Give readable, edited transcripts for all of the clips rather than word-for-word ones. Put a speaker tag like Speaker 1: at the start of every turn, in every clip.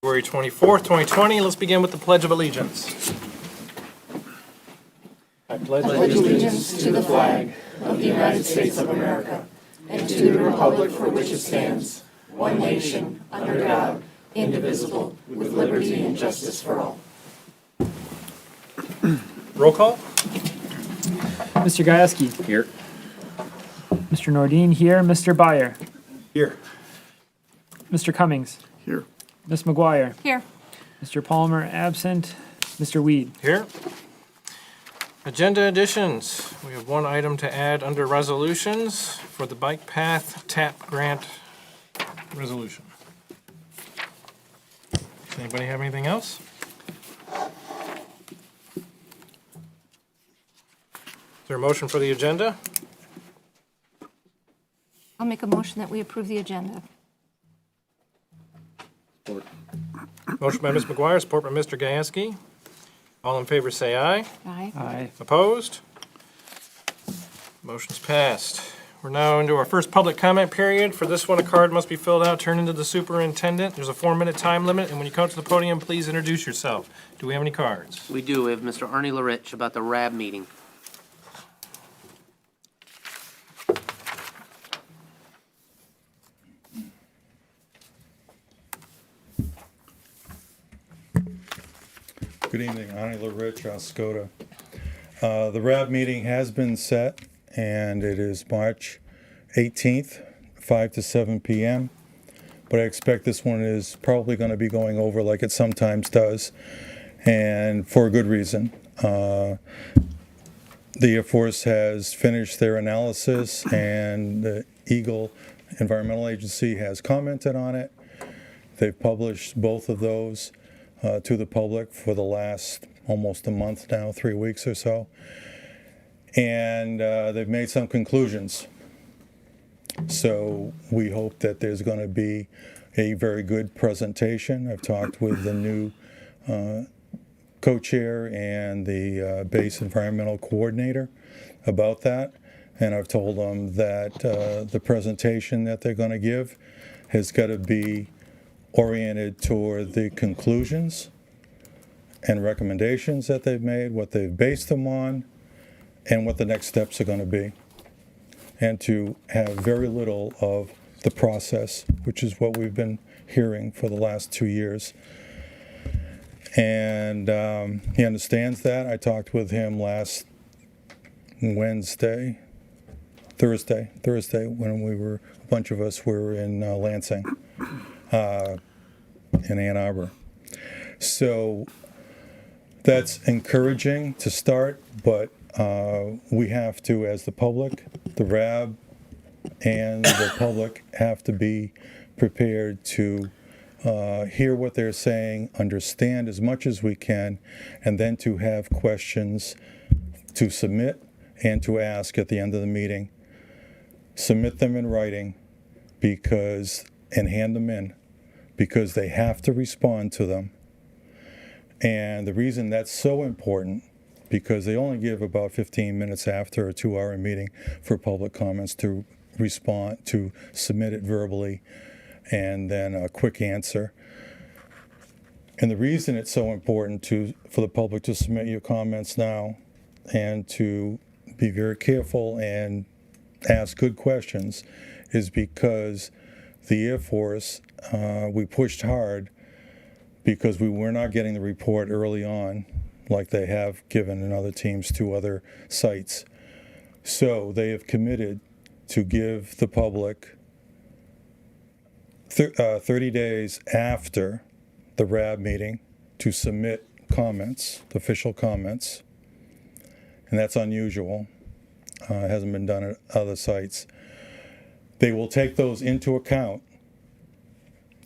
Speaker 1: February 24th, 2020. Let's begin with the Pledge of Allegiance. I pledge
Speaker 2: allegiance to the flag of the United States of America and to the republic for which it stands, one nation, under God, indivisible, with liberty and justice for all.
Speaker 1: Roll call.
Speaker 3: Mr. Gajewski.
Speaker 4: Here.
Speaker 3: Mr. Nordin here. Mr. Byer.
Speaker 1: Here.
Speaker 3: Mr. Cummings.
Speaker 4: Here.
Speaker 3: Ms. McGuire.
Speaker 2: Here.
Speaker 3: Mr. Palmer absent. Mr. Weed.
Speaker 1: Here. Agenda additions. We have one item to add under resolutions for the bike path TAP grant resolution. Does anybody have anything else? Is there a motion for the agenda?
Speaker 2: I'll make a motion that we approve the agenda.
Speaker 1: Motion by Ms. McGuire, support by Mr. Gajewski. All in favor say aye.
Speaker 2: Aye.
Speaker 3: Aye.
Speaker 1: Opposed? Motion's passed. We're now into our first public comment period. For this one, a card must be filled out, turned into the superintendent. There's a 4-minute time limit, and when you come to the podium, please introduce yourself. Do we have any cards?
Speaker 5: We do. We have Mr. Ernie LaRich about the RAB meeting.
Speaker 6: Good evening, Ernie LaRich, Oscoda. The RAB meeting has been set, and it is March 18th, 5 to 7 p.m. But I expect this one is probably going to be going over like it sometimes does, and for a good reason. The Air Force has finished their analysis, and the Eagle Environmental Agency has commented on it. They've published both of those to the public for the last almost a month now, 3 weeks or so. And they've made some conclusions. So we hope that there's going to be a very good presentation. I've talked with the new co-chair and the base environmental coordinator about that. And I've told them that the presentation that they're going to give has got to be oriented toward the conclusions and recommendations that they've made, what they've based them on, and what the next steps are going to be. And to have very little of the process, which is what we've been hearing for the last 2 years. And he understands that. I talked with him last Thursday, when a bunch of us were in Lansing. In Ann Arbor. So that's encouraging to start, but we have to, as the public, the RAB and the public have to be prepared to hear what they're saying, understand as much as we can, and then to have questions to submit and to ask at the end of the meeting. Submit them in writing and hand them in, because they have to respond to them. And the reason that's so important, because they only give about 15 minutes after a 2-hour meeting for public comments to respond, to submit it verbally, and then a quick answer. And the reason it's so important for the public to submit your comments now and to be very careful and ask good questions is because the Air Force, we pushed hard because we were not getting the report early on like they have given in other teams to other sites. So they have committed to give the public 30 days after the RAB meeting to submit comments, official comments, and that's unusual. It hasn't been done at other sites. They will take those into account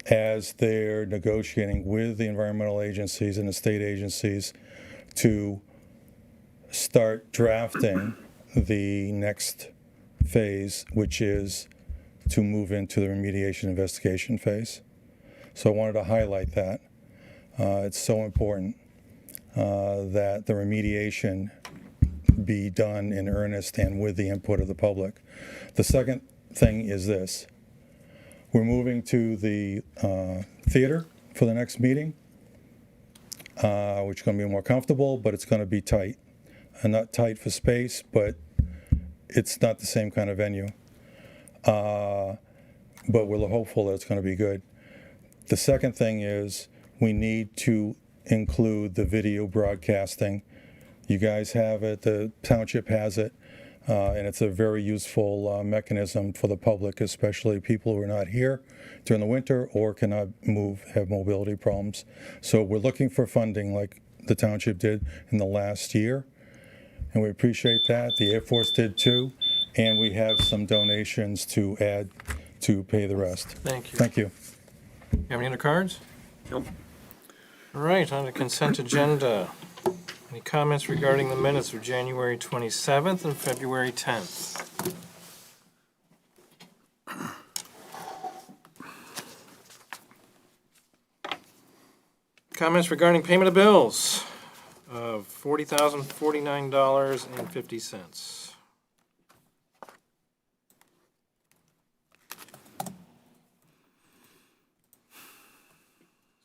Speaker 6: as they're negotiating with the environmental agencies and the state agencies to start drafting the next phase, which is to move into the remediation investigation phase. So I wanted to highlight that. It's so important that the remediation be done in earnest and with the input of the public. The second thing is this. We're moving to the theater for the next meeting, which is going to be more comfortable, but it's going to be tight. And not tight for space, but it's not the same kind of venue. But we're hopeful that it's going to be good. The second thing is we need to include the video broadcasting. You guys have it, the township has it, and it's a very useful mechanism for the public, especially people who are not here during the winter or cannot move, have mobility problems. So we're looking for funding like the township did in the last year, and we appreciate that. The Air Force did too, and we have some donations to add to pay the rest.
Speaker 1: Thank you.
Speaker 6: Thank you.
Speaker 1: You have any other cards?
Speaker 5: Nope.
Speaker 1: All right, on the consent agenda. Any comments regarding the minutes of January 27th and February 10th? Comments regarding payment of bills of $40,049.50. Is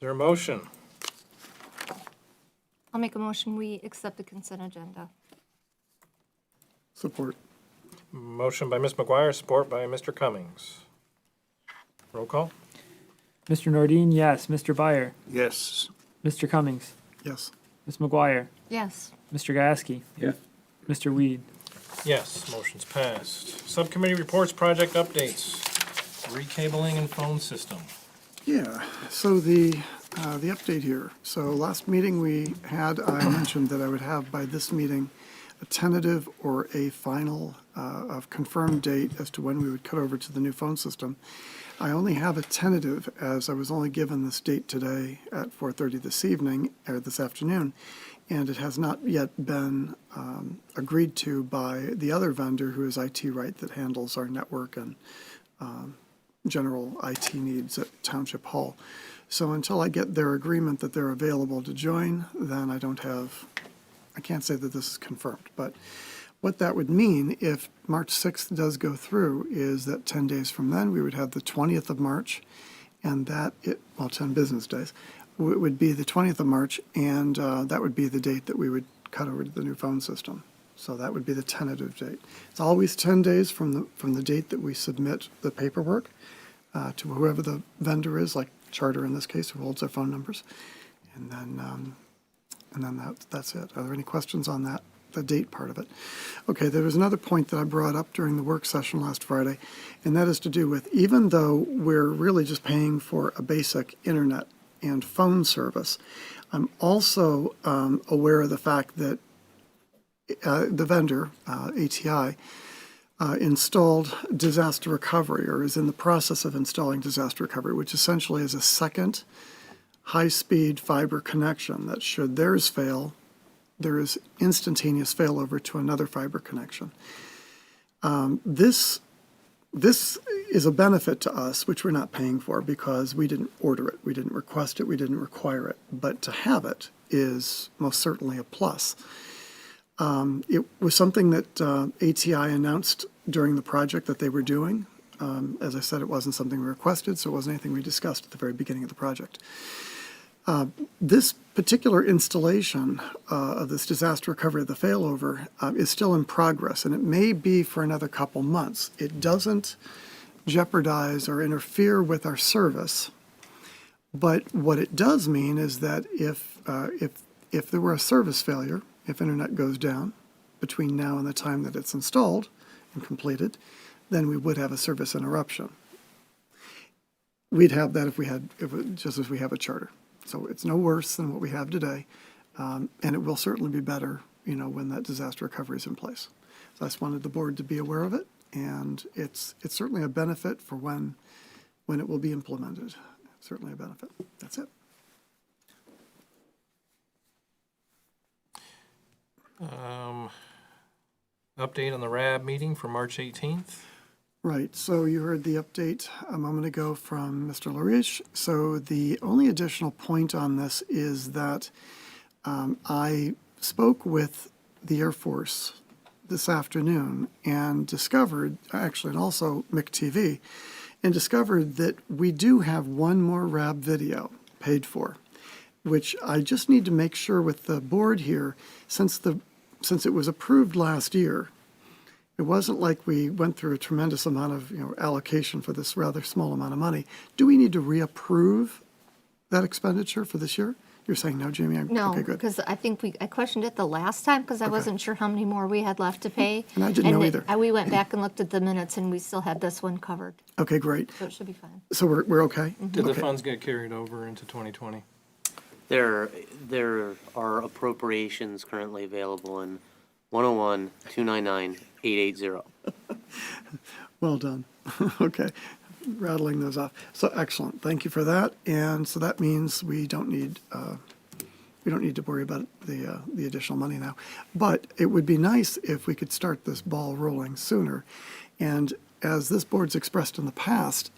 Speaker 1: there a motion?
Speaker 2: I'll make a motion, we accept the consent agenda.
Speaker 4: Support.
Speaker 1: Motion by Ms. McGuire, support by Mr. Cummings. Roll call?
Speaker 3: Mr. Nordine, yes. Mr. Byer.
Speaker 4: Yes.
Speaker 3: Mr. Cummings.
Speaker 4: Yes.
Speaker 3: Ms. McGuire.
Speaker 2: Yes.
Speaker 3: Mr. Gasky.
Speaker 4: Yeah.
Speaker 3: Mr. Weed.
Speaker 1: Yes, motion's passed. Subcommittee reports, project updates, recabling and phone system.
Speaker 4: Yeah, so the update here. So last meeting we had, I mentioned that I would have by this meeting a tentative or a final of confirmed date as to when we would cut over to the new phone system. I only have a tentative as I was only given this date today at 4:30 this evening, or this afternoon, and it has not yet been agreed to by the other vendor who is IT Right that handles our network and general IT needs at Township Hall. So until I get their agreement that they're available to join, then I can't say that this is confirmed. But what that would mean if March 6th does go through is that 10 days from then, we would have the 20th of March, and 10 business days, it would be the 20th of March, and that would be the date that we would cut over to the new phone system. So that would be the tentative date. It's always 10 days from the date that we submit the paperwork to whoever the vendor is, like Charter in this case, who holds our phone numbers. And then that's it. Are there any questions on that, the date part of it? Okay, there was another point that I brought up during the work session last Friday, and that is to do with, even though we're really just paying for a basic internet and phone service, I'm also aware of the fact that the vendor, ATI, installed disaster recovery, or is in the process of installing disaster recovery, which essentially is a second high-speed fiber connection that should theirs fail, there is instantaneous failover to another fiber connection. This is a benefit to us, which we're not paying for because we didn't order it, we didn't request it, we didn't require it. But to have it is most certainly a plus. It was something that ATI announced during the project that they were doing. As I said, it wasn't something we requested, so it wasn't anything we discussed at the very beginning of the project. This particular installation of this disaster recovery of the failover is still in progress, and it may be for another couple months. It doesn't jeopardize or interfere with our service, but what it does mean is that if there were a service failure, if internet goes down between now and the time that it's installed and completed, then we would have a service interruption. We'd have that just as we have a Charter. So it's no worse than what we have today, and it will certainly be better, when that disaster recovery is in place. So I just wanted the board to be aware of it, and it's certainly a benefit for when it will be implemented. Certainly a benefit. That's it.
Speaker 1: Update on the RAB meeting for March 18th.
Speaker 4: Right, so you heard the update a moment ago from Mr. Lariche. So the only additional point on this is that I spoke with the Air Force this afternoon and discovered, and also McTV, and discovered that we do have one more RAB video paid for, which I just need to make sure with the board here, since it was approved last year, it wasn't like we went through a tremendous amount of, allocation for this rather small amount of money. Do we need to reapprove that expenditure for this year? You're saying no, Jamie?
Speaker 2: No,
Speaker 4: Okay, good.
Speaker 2: because I think I questioned it the last time because I wasn't sure how many more we had left to pay.
Speaker 4: And I didn't know either.
Speaker 2: We went back and looked at the minutes and we still had this one covered,
Speaker 4: Okay, great.
Speaker 2: so it should be fine.
Speaker 4: So we're okay?
Speaker 1: Did the
Speaker 4: Okay.
Speaker 1: funds get carried over into 2020?
Speaker 5: There are appropriations currently available in 101-299-880.
Speaker 4: Well done. Okay, rattling those off. So excellent. Thank you for that. And so that means we don't need to worry about the additional money now. But it would be nice if we could start this ball rolling sooner. And as this board's expressed in the past,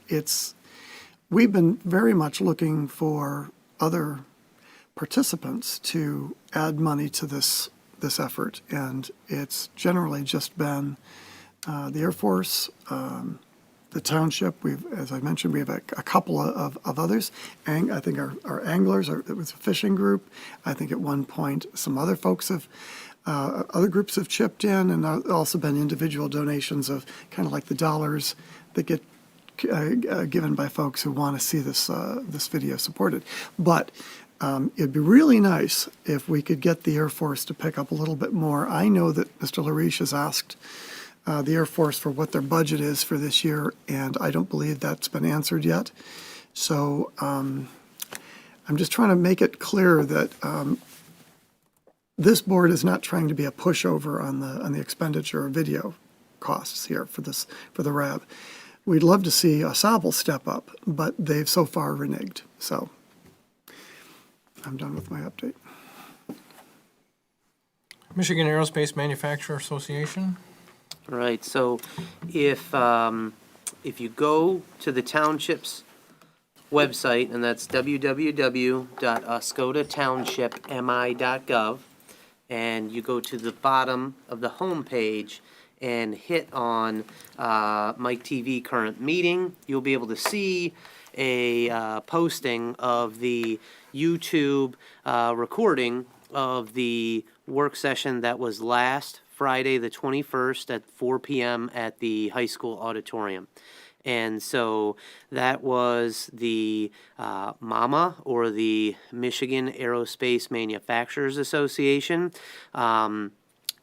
Speaker 4: we've been very much looking for other participants to add money to this effort. And it's generally just been the Air Force, the Township. As I mentioned, we have a couple of others. I think our anglers, it was a fishing group. I think at one point some other folks other groups have chipped in, and also been individual donations of kind of like the dollars that get given by folks who want to see this video supported. But it'd be really nice if we could get the Air Force to pick up a little bit more. I know that Mr. Lariche has asked the Air Force for what their budget is for this year, and I don't believe that's been answered yet. So I'm just trying to make it clear that this board is not trying to be a pushover on the expenditure of video costs here for the RAB. We'd love to see Osable step up, but they've so far reneged. So I'm done with my update.
Speaker 1: Michigan Aerospace Manufacturer Association.
Speaker 5: All right, so if you go to the township's website, and that's www.oscodatownshipmi.gov, and you go to the bottom of the home page and hit on Mike TV current meeting, you'll be able to see a posting of the YouTube recording of the work session that was last Friday, the 21st at 4 p.m. at the high school auditorium. And so that was the MAMA, or the Michigan Aerospace Manufacturers Association.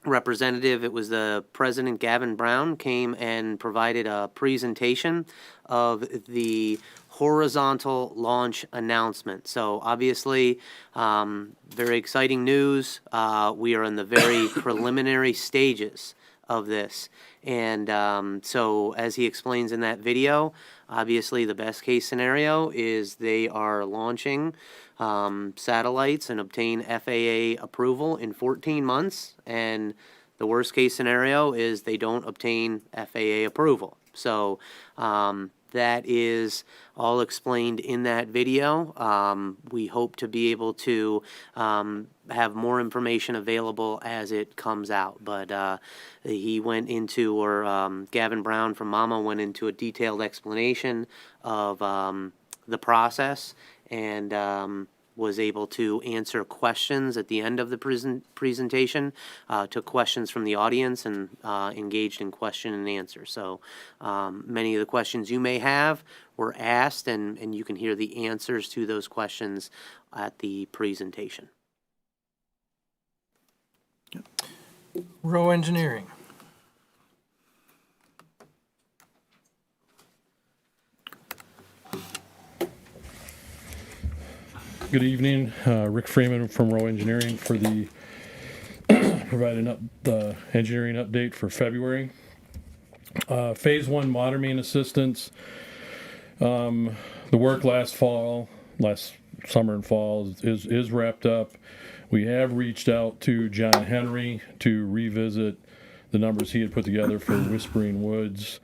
Speaker 5: Representative, it was the president, Gavin Brown, came and provided a presentation of the horizontal launch announcement. So obviously, very exciting news. We are in the very preliminary stages of this. And so as he explains in that video, obviously the best case scenario is they are launching satellites and obtain FAA approval in 14 months. And the worst case scenario is they don't obtain FAA approval. So that is all explained in that video. We hope to be able to have more information available as it comes out. But he went into, or Gavin Brown from MAMA went into a detailed explanation of the process, and was able to answer questions at the end of the presentation, took questions from the audience, and engaged in question and answer. So many of the questions you may have were asked, and you can hear the answers to those questions at the presentation.
Speaker 1: Row Engineering.
Speaker 7: Good evening, Rick Freeman from Row Engineering for the providing the engineering update for February. Phase 1 water main assistance. The work last summer and fall is wrapped up. We have reached out to John Henry to revisit the numbers he had put together for Whispering Woods,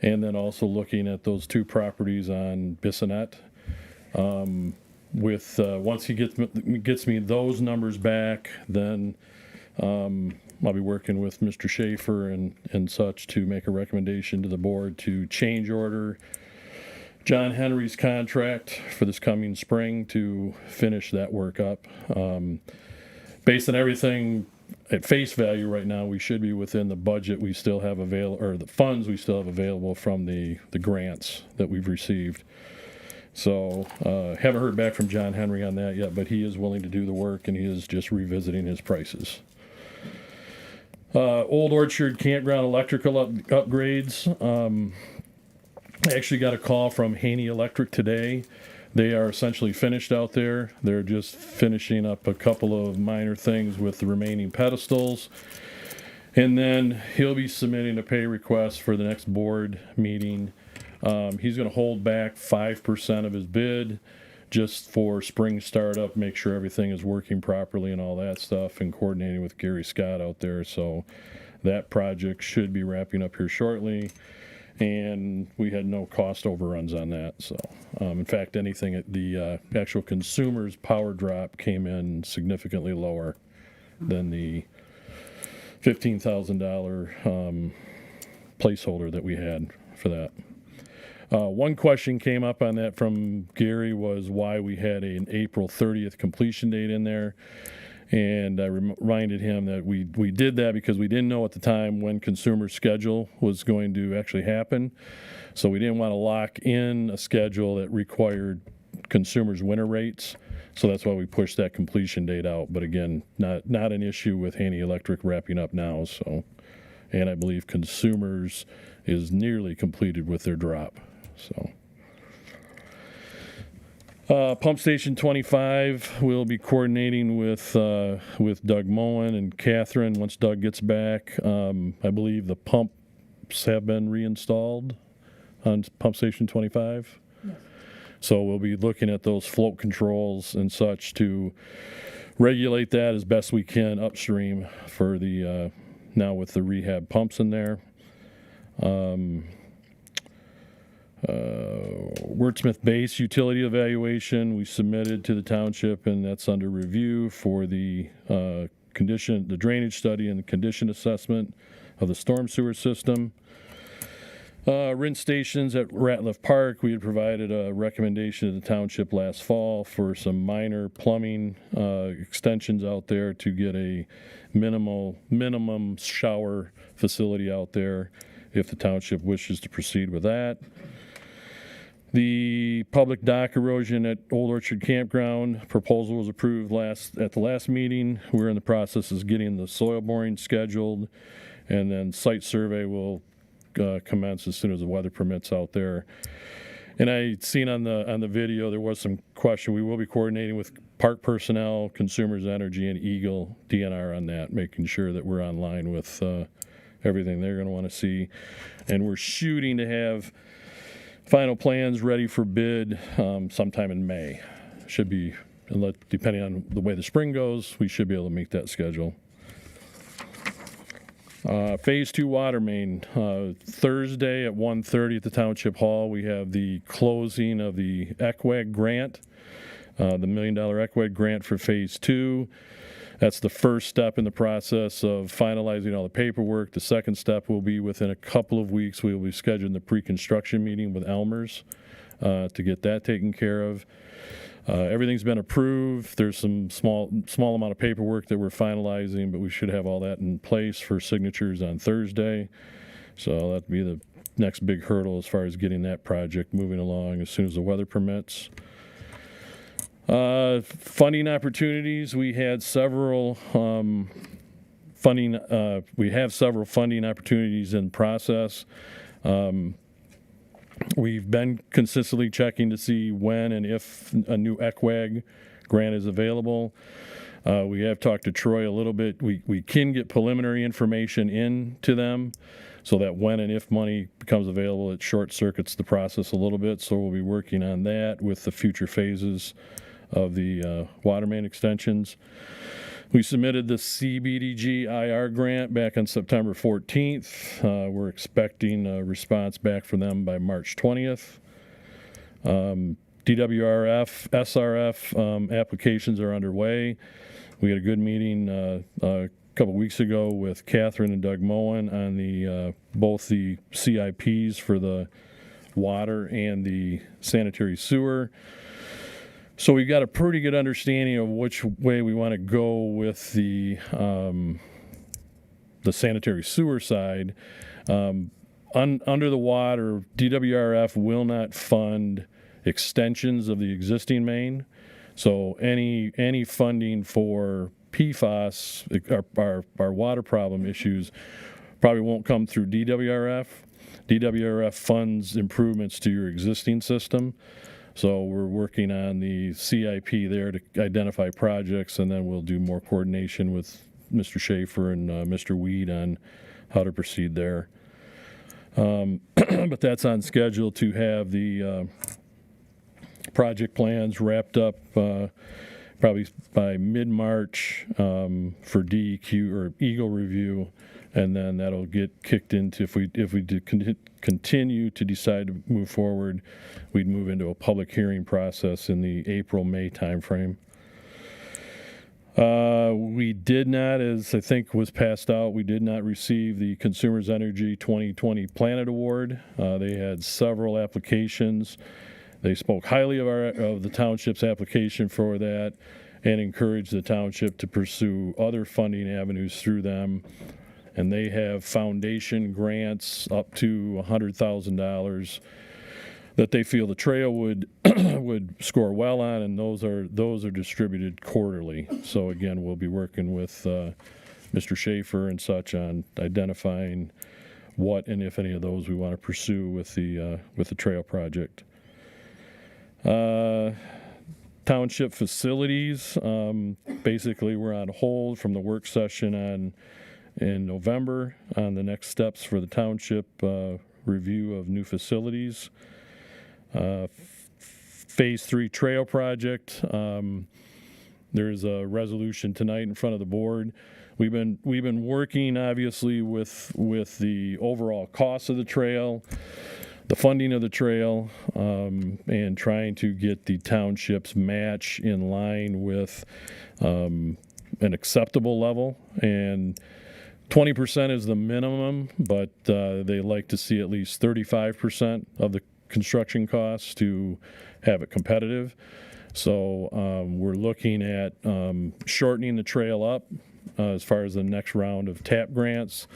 Speaker 7: and then also looking at those two properties on Bissonnet. Once he gets me those numbers back, then I'll be working with Mr. Schaefer and such to make a recommendation to the board to change order John Henry's contract for this coming spring to finish that work up. Based on everything at face value right now, we should be within the budget we still have available, or the funds we still have available from the grants that we've received. So haven't heard back from John Henry on that yet, but he is willing to do the work, and he is just revisiting his prices. Old Orchard Campground electrical upgrades. I actually got a call from Haney Electric today. They are essentially finished out there. They're just finishing up a couple of minor things with the remaining pedestals. And then he'll be submitting a pay request for the next board meeting. He's going to hold back 5% of his bid just for spring startup, make sure everything is working properly and all that stuff, and coordinating with Gary Scott out there. So that project should be wrapping up here shortly. And we had no cost overruns on that. So, in fact, anything at the actual consumer's power drop came in significantly lower than the $15,000 placeholder that we had for that. One question came up on that from Gary was why we had an April 30th completion date in there. And I reminded him that we did that because we didn't know at the time when consumer schedule was going to actually happen. So we didn't want to lock in a schedule that required consumers' winter rates. So that's why we pushed that completion date out. But again, not an issue with Haney Electric wrapping up now. So, and I believe consumers is nearly completed with their drop. So. Pump Station 25, we'll be coordinating with Doug Moen and Catherine once Doug gets back. I believe the pumps have been reinstalled on Pump Station 25. Yes. So we'll be looking at those float controls and such to regulate that as best we can upstream for the now with the rehab pumps in there. Wordsmith Base utility evaluation we submitted to the township, and that's under review for the the drainage study and the condition assessment of the storm sewer system. Rinse stations at Ratliff Park, we had provided a recommendation to the township last fall for some minor plumbing extensions out there to get a minimum shower facility out there if the township wishes to proceed with that. The public dock erosion at Old Orchard Campground proposal was approved at the last meeting. We're in the process of getting the soil boring scheduled, and then site survey will commence as soon as the weather permits out there. And I seen on the video there was some question. We will be coordinating with park personnel, Consumers Energy, and Eagle DNR on that, making sure that we're online with everything they're going to want to see. And we're shooting to have final plans ready for bid sometime in May. Should be, depending on the way the spring goes, we should be able to meet that schedule. Phase 2 water main, Thursday at 1:30 at the Township Hall, we have the closing of the ECWAG grant, the $1 million ECWAG grant for Phase 2. That's the first step in the process of finalizing all the paperwork. The second step will be within a couple of weeks. We will be scheduling the pre-construction meeting with Elmer's to get that taken care of. Everything's been approved. There's some small amount of paperwork that we're finalizing, but we should have all that in place for signatures on Thursday. So that'll be the next big hurdle as far as getting that project moving along as soon as the weather permits. Funding opportunities. We had several funding opportunities in process. We've been consistently checking to see when and if a new ECWAG grant is available. We have talked to Troy a little bit. We can get preliminary information in to them so that when and if money becomes available, it short circuits the process a little bit. So we'll be working on that with the future phases of the water main extensions. We submitted the CBDG IR grant back on September 14th. We're expecting a response back from them by March 20th. DWRF, SRF applications are underway. We had a good meeting a couple weeks ago with Catherine and Doug Moen on both the CIPs for the water and the sanitary sewer. So we've got a pretty good understanding of which way we want to go with the sanitary sewer side. Under the water, DWRF will not fund extensions of the existing main. So any funding for PFAS, our water problem issues, probably won't come through DWRF. DWRF funds improvements to your existing system. So we're working on the CIP there to identify projects, and then we'll do more coordination with Mr. Schaefer and Mr. Weed on how to proceed there. But that's on schedule to have the project plans wrapped up probably by mid-March for DEQ or Eagle review, and then that'll get kicked into, if we continue to decide to move forward, we'd move into a public hearing process in the April-May timeframe. We did not, as I think was passed out, we did not receive the Consumers Energy 2020 Planet Award. They had several applications. They spoke highly of the township's application for that and encouraged the township to pursue other funding avenues through them. And they have foundation grants up to $100,000 that they feel the trail would would score well on, and those are distributed quarterly. So again, we'll be working with Mr. Schaefer and such on identifying what and if any of those we want to pursue with the trail project. Township facilities, basically we're on hold from the work session in November on the next steps for the township review of new facilities. Phase 3 trail project, there's a resolution tonight in front of the board. We've been working obviously with the overall cost of the trail, the funding of the trail, and trying to get the township's match in line with an acceptable level. And 20% is the minimum, but they like to see at least 35% of the construction costs to have it competitive. So we're looking at shortening the trail up as far as the next round of TAP grants,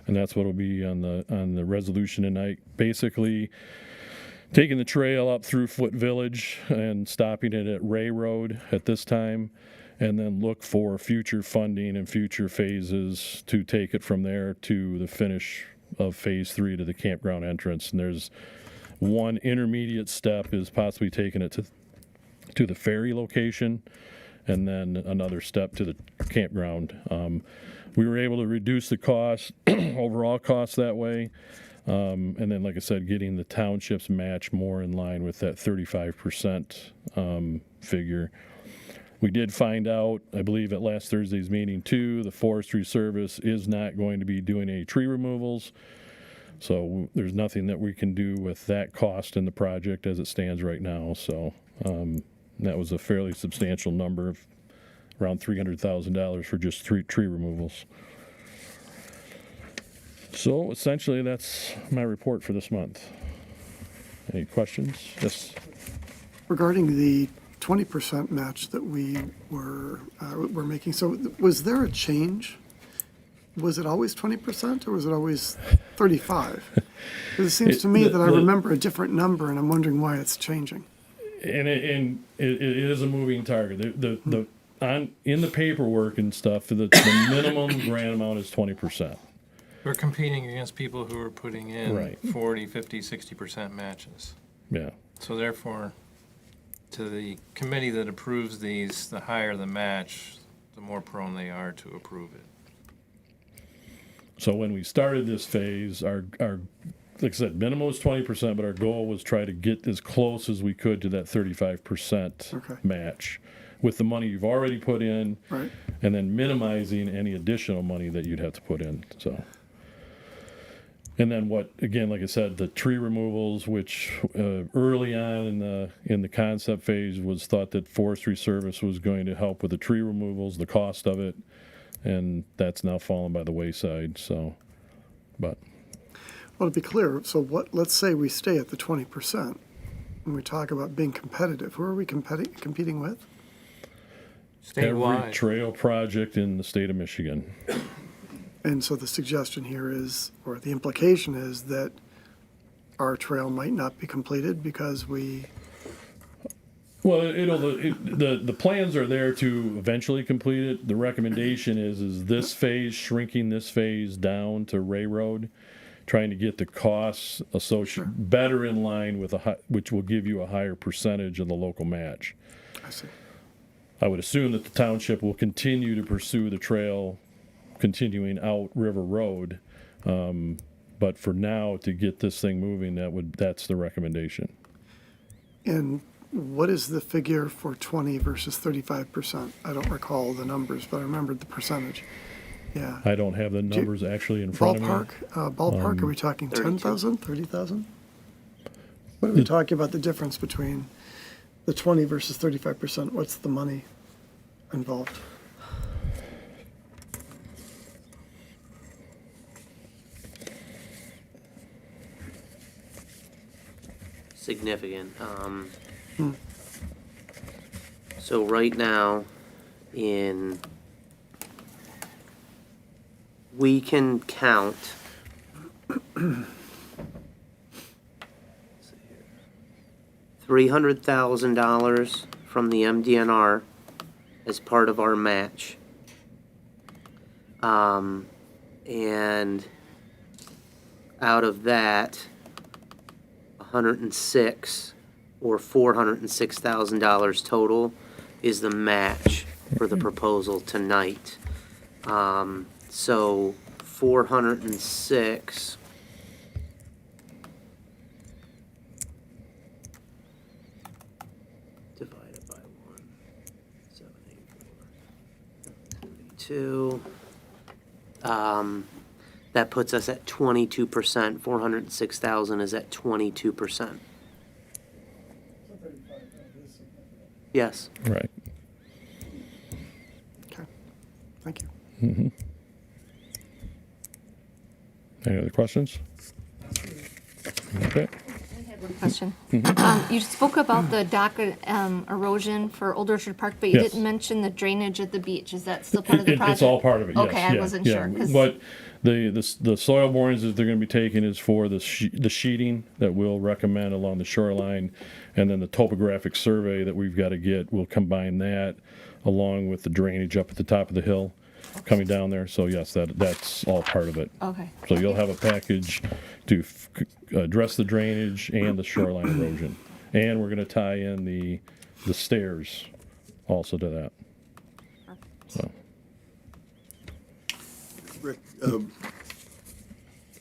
Speaker 7: and that's what will be on the resolution tonight. Basically, taking the trail up through Foot Village and stopping it at Ray Road at this time, and then look for future funding and future phases to take it from there to the finish of Phase 3 to the campground entrance. And there's one intermediate step is possibly taking it to the ferry location, and then another step to the campground. We were able to reduce the cost, overall cost that way, and then, like I said, getting the township's match more in line with that 35% figure. We did find out, I believe at last Thursday's meeting too, the Forestry Service is not going to be doing any tree removals. So there's nothing that we can do with that cost in the project as it stands right now. So that was a fairly substantial number of around $300,000 for just tree removals. So essentially that's my report for this month. Any questions? Yes.
Speaker 4: Regarding the 20% match that we were making, so was there a change? Was it always 20% or was it always 35%? Because it seems to me that I remember a different number, and I'm wondering why it's changing.
Speaker 7: And it is a moving target. In the paperwork and stuff, the minimum grant amount is 20%.
Speaker 1: We're competing against people who are putting in
Speaker 7: Right.
Speaker 1: 40, 50, 60% matches.
Speaker 7: Yeah.
Speaker 1: So therefore, to the committee that approves these, the higher the match, the more prone they are to approve it.
Speaker 7: So when we started this phase, our like I said, minimum was 20%, but our goal was try to get as close as we could to that 35% match with the money you've already put in,
Speaker 4: Right.
Speaker 7: and then minimizing any additional money that you'd have to put in. So, and then what? Again, like I said, the tree removals, which early on in the concept phase was thought that Forestry Service was going to help with the tree removals, the cost of it, and that's now fallen by the wayside. So, but.
Speaker 4: Well, to be clear, so let's say we stay at the 20%, and we talk about being competitive. Who are we competing with?
Speaker 7: Every
Speaker 1: Statewide.
Speaker 7: trail project in the state of Michigan.
Speaker 4: And so the suggestion here is, or the implication is that our trail might not be completed because we,
Speaker 7: Well, the plans are there to eventually complete it. The recommendation is this phase, shrinking this phase down to Ray Road, trying to get the costs associated better in line with which will give you a higher percentage of the local match.
Speaker 4: I see.
Speaker 7: I would assume that the township will continue to pursue the trail continuing out River Road. But for now, to get this thing moving, that's the recommendation.
Speaker 4: And what is the figure for 20 versus 35%? I don't recall the numbers, but I remembered the percentage. Yeah.
Speaker 7: I don't have the numbers actually in front of me.
Speaker 4: Ballpark, are we talking 10,000, 30,000? What are we talking about the difference between the 20 versus 35%? What's the money involved?
Speaker 5: Significant. So right now, we can count $300,000 from the MDNR as part of our match. And out of that, 106 or $406,000 total is the match for the proposal tonight. So 406 divided by 1,784 22. That puts us at 22%. 406,000 is at 22%. Yes.
Speaker 7: Right.
Speaker 4: Okay, thank you.
Speaker 7: Any other questions? Okay.
Speaker 2: Question. You spoke about the dock erosion for Old Orchard Park, but you
Speaker 7: Yes.
Speaker 2: didn't mention the drainage at the beach. Is that still part of the
Speaker 7: It's
Speaker 2: project?
Speaker 7: all part of it, yes.
Speaker 2: Okay, I
Speaker 7: yeah,
Speaker 2: wasn't
Speaker 7: yeah.
Speaker 2: sure. 'Cause-
Speaker 7: But the soil borings that they're going to be taking is for the sheeting that we'll recommend along the shoreline, and then the topographic survey that we've got to get, we'll combine that along with the drainage up at the top of the hill coming down there. So yes, that's all part of it.
Speaker 2: Okay.
Speaker 7: So you'll have a package to address the drainage and the shoreline erosion. And we're going to tie in the stairs also to that. So.
Speaker 8: Rick,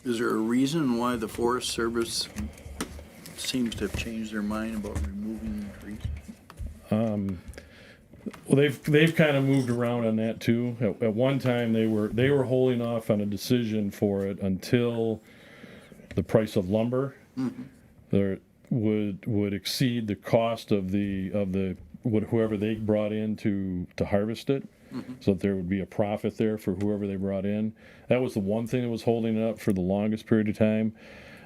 Speaker 8: is there a reason why the Forest Service seems to have changed their mind about removing trees?
Speaker 7: Well, they've kind of moved around on that too. At one time, they were holding off on a decision for it until the price of lumber there would exceed the cost of whoever they brought in to harvest it, so that there would be a profit there for whoever they brought in. That was the one thing that was holding it up for the longest period of time.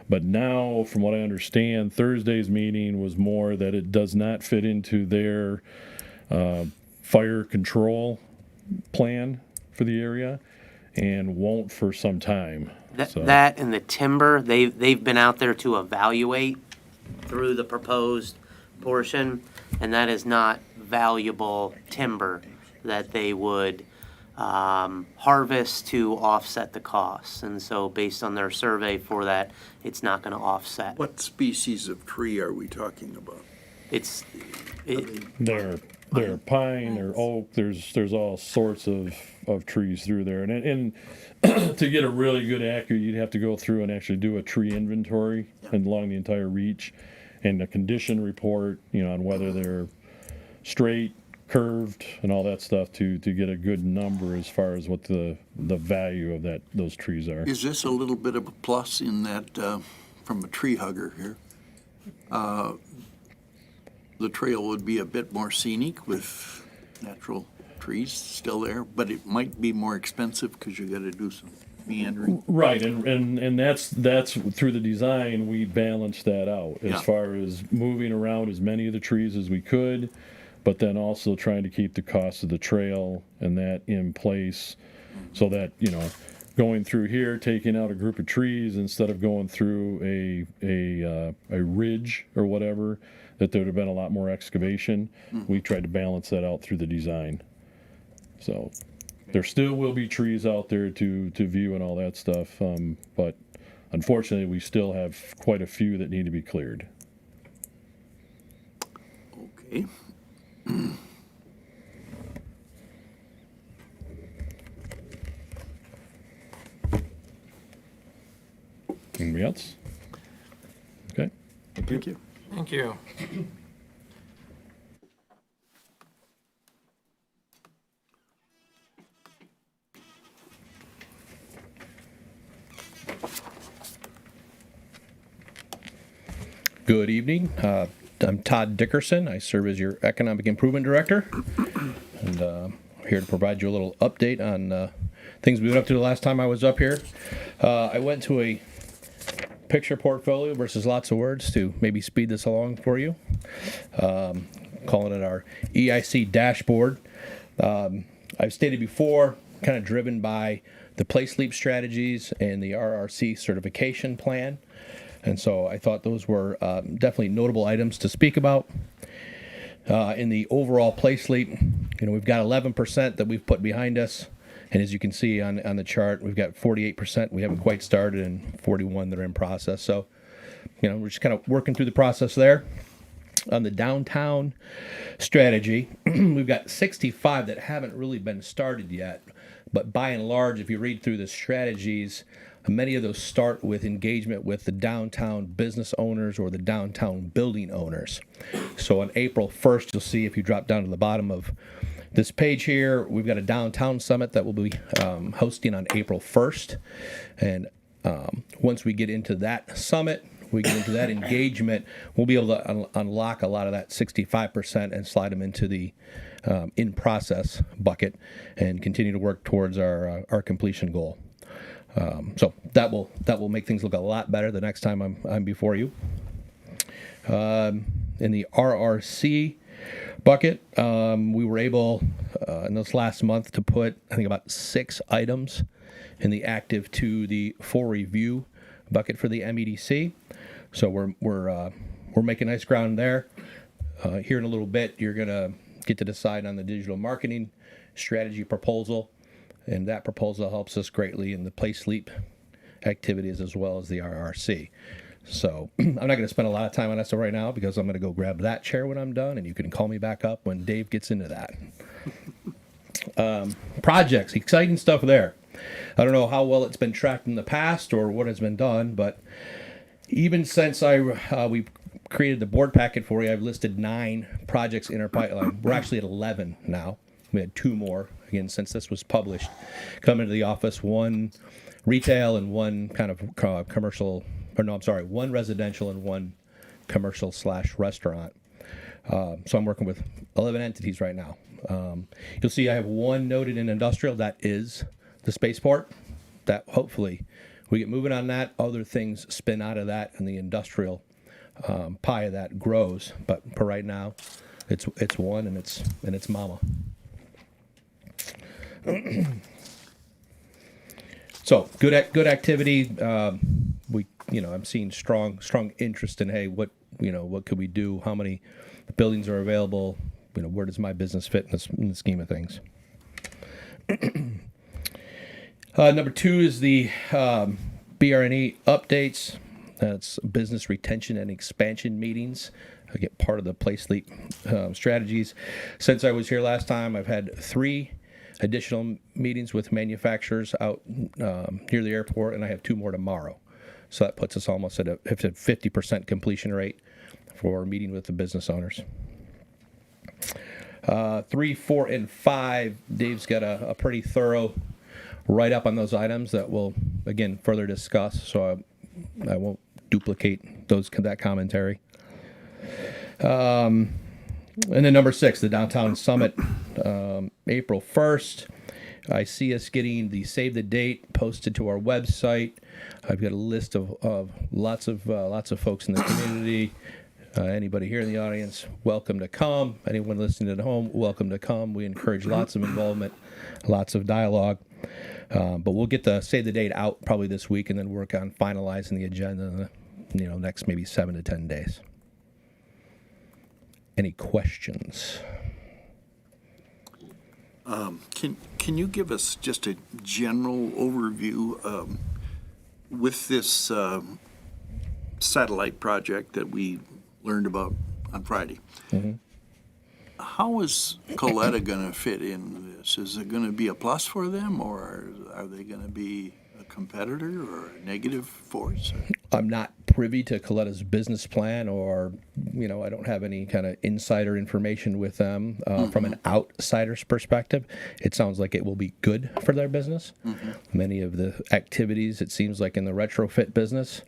Speaker 7: But now, from what I understand, Thursday's meeting was more that it does not fit into their fire control plan for the area and won't for some time. So-
Speaker 5: That and the timber, they've been out there to evaluate through the proposed portion, and that is not valuable timber that they would harvest to offset the costs. And so based on their survey for that, it's not going to offset.
Speaker 8: What species of tree are we talking about?
Speaker 7: They're pine, they're oak, there's all sorts of trees through there. And to get a really good accurate, you'd have to go through and actually do a tree inventory along the entire reach and a condition report, on whether they're straight, curved, and all that stuff to get a good number as far as what the value of those trees are.
Speaker 8: Is this a little bit of a plus in that, from a tree hugger here? The trail would be a bit more scenic with natural trees still there, but it might be more expensive because you got to do some meandering.
Speaker 7: Right, and that's through the design, we balanced that out
Speaker 8: Yeah.
Speaker 7: as far as moving around as many of the trees as we could, but then also trying to keep the cost of the trail and that in place so that, going through here, taking out a group of trees instead of going through a ridge or whatever, that there would have been a lot more excavation. We tried to balance that out through the design. So there still will be trees out there to view and all that stuff, but unfortunately, we still have quite a few that need to be cleared.
Speaker 8: Okay.
Speaker 7: Anybody else? Okay.
Speaker 4: Thank you.
Speaker 1: Thank you.
Speaker 9: Good evening. I'm Todd Dickerson. I serve as your Economic Improvement Director. And I'm here to provide you a little update on things we went up to the last time I was up here. I went to a picture portfolio versus lots of words to maybe speed this along for you. Calling it our EIC dashboard. I've stated before, kind of driven by the place leap strategies and the RRC certification plan. And so I thought those were definitely notable items to speak about. In the overall place leap, we've got 11% that we've put behind us. And as you can see on the chart, we've got 48% we haven't quite started and 41 that are in process. So, we're just kind of working through the process there. On the downtown strategy, we've got 65 that haven't really been started yet. But by and large, if you read through the strategies, many of those start with engagement with the downtown business owners or the downtown building owners. So on April 1st, you'll see if you drop down to the bottom of this page here, we've got a downtown summit that we'll be hosting on April 1st. And once we get into that summit, we get into that engagement, we'll be able to unlock a lot of that 65% and slide them into the in-process bucket and continue to work towards our completion goal. So that will make things look a lot better the next time I'm before you. In the RRC bucket, we were able in this last month to put, I think, about 6 items in the active to the full review bucket for the MEDC. So we're making nice ground there. Here in a little bit, you're gonna get to decide on the digital marketing strategy proposal. And that proposal helps us greatly in the place leap activities as well as the RRC. So I'm not going to spend a lot of time on that right now because I'm going to go grab that chair when I'm done, and you can call me back up when Dave gets into that. Projects, exciting stuff there. I don't know how well it's been tracked in the past or what has been done, but even since we created the board packet for you, I've listed 9 projects in our pipeline. We're actually at 11 now. We had 2 more, again, since this was published, come into the office, 1 retail and 1 kind of commercial, one residential and 1 commercial / restaurant. So I'm working with 11 entities right now. You'll see I have 1 noted in industrial. That is the spaceport. That hopefully we get moving on that. Other things spin out of that, and the industrial pie of that grows. But for right now, it's 1 and it's mama. So good activity. I'm seeing strong interest in, hey, what could we do? How many buildings are available? Where does my business fit in the scheme of things? Number 2 is the BRNE updates. That's business retention and expansion meetings. I get part of the place leap strategies. Since I was here last time, I've had 3 additional meetings with manufacturers out near the airport, and I have 2 more tomorrow. So that puts us almost at a 50% completion rate for meeting with the business owners. 3, 4, and 5, Dave's got a pretty thorough write-up on those items that we'll, again, further discuss, so I won't duplicate that commentary. And then number 6, the Downtown Summit, April 1st. I see us getting the save the date posted to our website. I've got a list of lots of folks in the community. Anybody here in the audience, welcome to come. Anyone listening at home, welcome to come. We encourage lots of involvement, lots of dialogue. But we'll get the save the date out probably this week, and then work on finalizing the agenda in the next maybe 7 to 10 days. Any questions?
Speaker 8: Can you give us just a general overview with this satellite project that we learned about on Friday?
Speaker 9: Mm-hmm.
Speaker 8: How is Coletta going to fit in this? Is it going to be a plus for them, or are they going to be a competitor or a negative force?
Speaker 9: I'm not privy to Coletta's business plan, or I don't have any kind of insider information with them. From an outsider's perspective, it sounds like it will be good for their business. Many of the activities, it seems like in the retrofit business,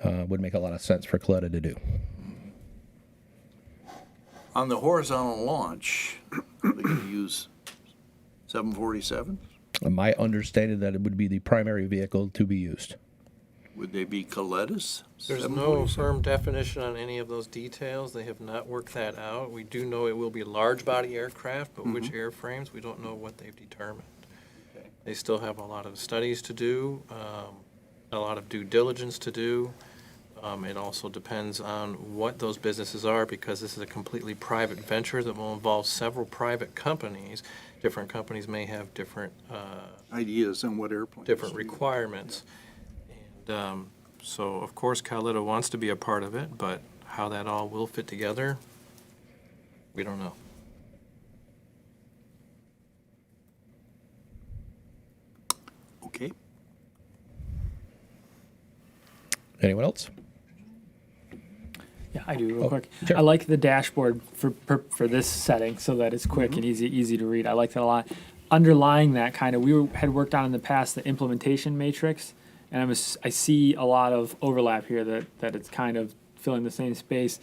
Speaker 9: would make a lot of sense for Coletta to do.
Speaker 8: On the horizontal launch, are they going to use 747s?
Speaker 9: My understanding that it would be the primary vehicle to be used.
Speaker 8: Would they be Coletta's?
Speaker 1: There's no firm definition on any of those details. They have not worked that out. We do know it will be large body aircraft, but which airframes, we don't know what they've determined.
Speaker 8: Okay.
Speaker 1: They still have a lot of studies to do, a lot of due diligence to do. It also depends on what those businesses are, because this is a completely private venture that will involve several private companies. Different companies may have different
Speaker 8: Ideas on what airplanes?
Speaker 1: different requirements. And so, of course, Coletta wants to be a part of it, but how that all will fit together, we don't know.
Speaker 8: Okay.
Speaker 9: Anyone else?
Speaker 3: Yeah, I do real quick.
Speaker 9: sure.
Speaker 3: I like the dashboard for this setting so that it's quick and easy to read. I like that a lot. Underlying that kind of, had worked on in the past the implementation matrix, and I see a lot of overlap here that it's kind of filling the same space.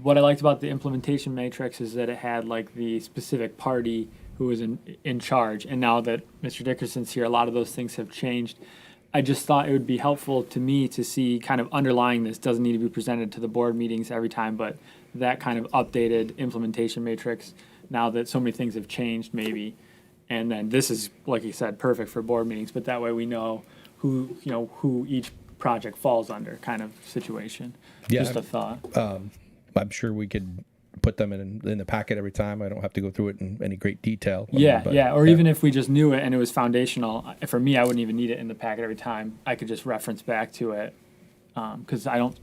Speaker 3: What I liked about the implementation matrix is that it had like the specific party who was in charge, and now that Mr. Dickerson's here, a lot of those things have changed. I just thought it would be helpful to me to see kind of underlying this. Doesn't need to be presented to the board meetings every time, but that kind of updated implementation matrix now that so many things have changed maybe. And then this is, like you said, perfect for board meetings, but that way we know who each project falls under kind of situation.
Speaker 9: Yeah,
Speaker 3: Just a thought.
Speaker 9: I'm sure we could put them in the packet every time. I don't have to go through it in any great detail.
Speaker 3: Or even if we just knew it and it was foundational, for me, I wouldn't even need it in the packet every time. I could just reference back to it because I don't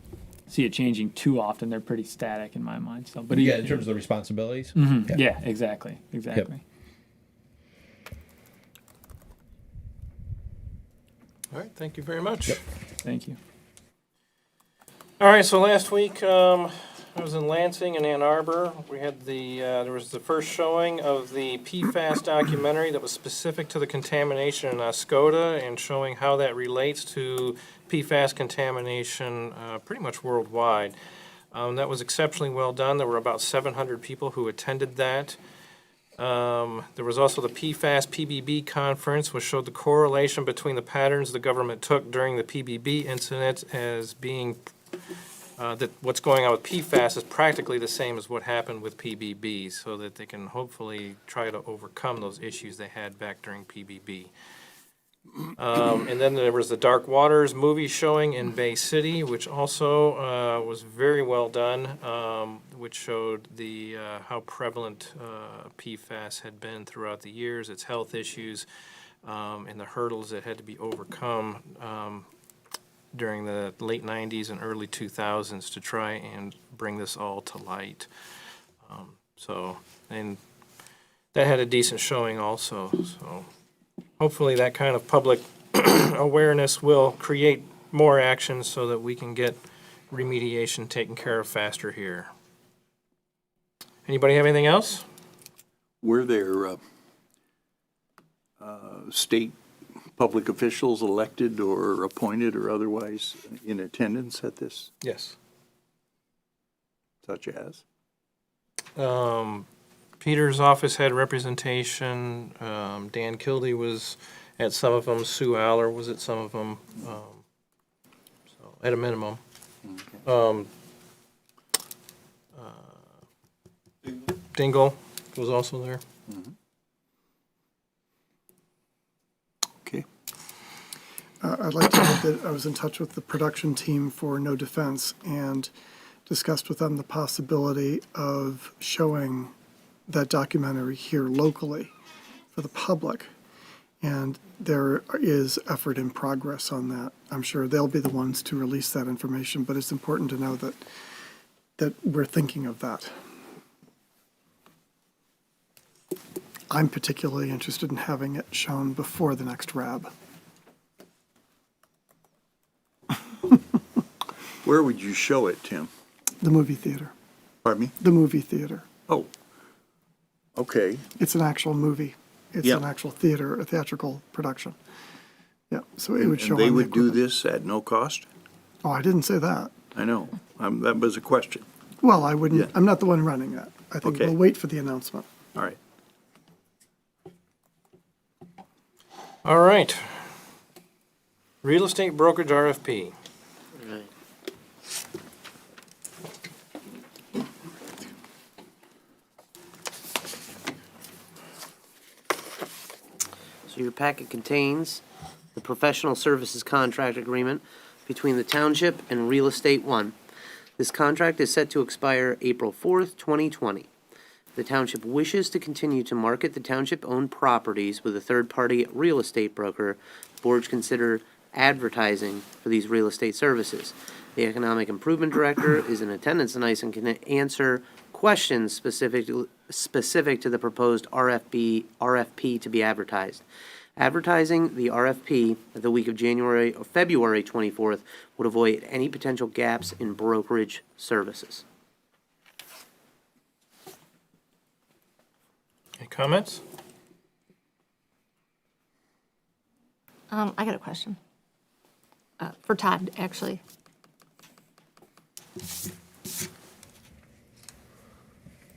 Speaker 3: see it changing too often. They're pretty static in my mind. So, but
Speaker 9: in terms of the responsibilities.
Speaker 3: Yeah, exactly.
Speaker 9: Yep.
Speaker 1: All right, thank you very much.
Speaker 3: Thank you.
Speaker 1: All right, so last week, I was in Lansing and Ann Arbor. We had there was the first showing of the PFAS documentary that was specific to the contamination in Oscoda and showing how that relates to PFAS contamination pretty much worldwide. That was exceptionally well done. There were about 700 people who attended that. There was also the PFAS PBB conference, which showed the correlation between the patterns the government took during the PBB incident as being that what's going on with PFAS is practically the same as what happened with PBB, so that they can hopefully try to overcome those issues they had back during PBB. And then there was the Dark Waters movie showing in Bay City, which also was very well done, which showed the how prevalent PFAS had been throughout the years, its health issues, and the hurdles that had to be overcome during the late 90s and early 2000s to try and bring this all to light. And that had a decent showing also, so hopefully that kind of public awareness will create more action so that we can get remediation taken care of faster here. Anybody have anything else?
Speaker 8: Were there state public officials elected or appointed or otherwise in attendance at this?
Speaker 1: Yes.
Speaker 8: Such as?
Speaker 1: Peter's office had representation. Dan Kildee was at some of them. Sue Aller was at some of them. So at a minimum. Dingle was also there.
Speaker 8: Okay.
Speaker 4: I'd like to add that I was in touch with the production team for No Defense and discussed with them the possibility of showing that documentary here locally for the public. And there is effort in progress on that. I'm sure they'll be the ones to release that information, but it's important to know that we're thinking of that. I'm particularly interested in having it shown before the next RAB.
Speaker 8: Where would you show it, Tim?
Speaker 4: The movie theater.
Speaker 8: Pardon me?
Speaker 4: The movie theater.
Speaker 8: Oh, okay.
Speaker 4: It's an actual movie. It's
Speaker 8: Yeah.
Speaker 4: an actual theater, a theatrical production. Yeah, so it would show
Speaker 8: And they
Speaker 4: on the
Speaker 8: would do
Speaker 4: equipment.
Speaker 8: this at no cost?
Speaker 4: Oh, I didn't say that.
Speaker 8: I know. That was a question.
Speaker 4: Well, I wouldn't,
Speaker 8: Yeah.
Speaker 4: I'm not the one running that. I think
Speaker 8: Okay.
Speaker 4: we'll wait for the announcement.
Speaker 8: All right.
Speaker 1: All right. Real estate brokerage RFP.
Speaker 5: So your packet contains the professional services contract agreement between the Township and Real Estate One. This contract is set to expire April 4th, 2020. The Township wishes to continue to market the Township-owned properties with a third-party real estate broker. The board consider advertising for these real estate services. The Economic Improvement Director is in attendance tonight and can answer questions specific to the proposed RFP to be advertised. Advertising the RFP the week of January or February 24th would avoid any potential gaps in brokerage services.
Speaker 1: Any comments?
Speaker 2: I got a question. For Todd, actually.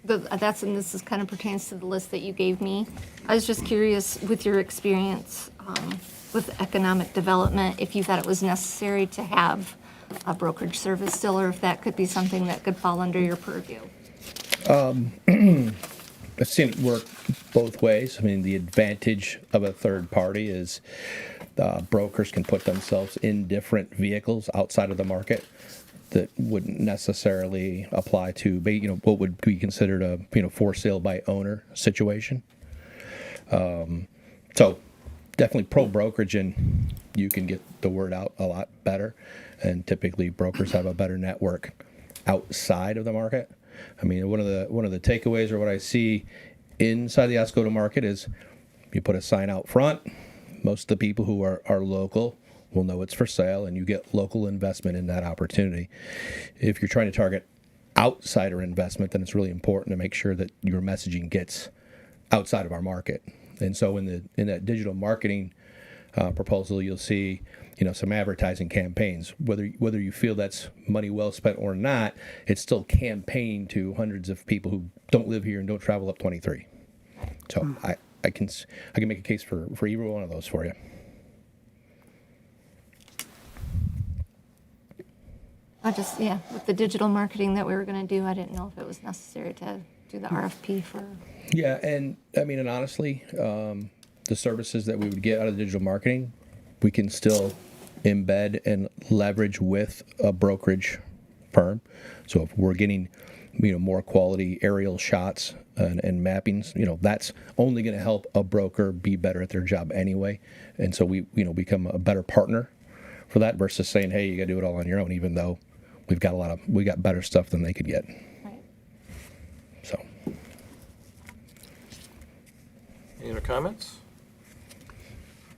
Speaker 2: And this is kind of pertains to the list that you gave me. I was just curious, with your experience with economic development, if you thought it was necessary to have a brokerage service still, or if that could be something that could fall under your purview.
Speaker 9: I've seen it work both ways. I mean, the advantage of a third party is brokers can put themselves in different vehicles outside of the market that wouldn't necessarily apply to, what would be considered a, for sale by owner situation. So definitely pro brokerage, and you can get the word out a lot better. And typically brokers have a better network outside of the market. I mean, one of the takeaways, or what I see inside the Oscoda market, is you put a sign out front. Most of the people who are local will know it's for sale, and you get local investment in that opportunity. If you're trying to target outsider investment, then it's really important to make sure that your messaging gets outside of our market. And so in that digital marketing proposal, you'll see some advertising campaigns. Whether you feel that's money well spent or not, it's still campaign to hundreds of people who don't live here and don't travel up 23. So I can make a case for either one of those for you.
Speaker 2: With the digital marketing that we were going to do, I didn't know if it was necessary to do the RFP for.
Speaker 9: Yeah, and I mean, and honestly, the services that we would get out of digital marketing, we can still embed and leverage with a brokerage firm. So if we're getting, more quality aerial shots and mappings, that's only going to help a broker be better at their job anyway. And so we, become a better partner for that versus saying, hey, you got to do it all on your own, even though we got better stuff than they could get.
Speaker 2: Right.
Speaker 9: So.
Speaker 1: Any other comments?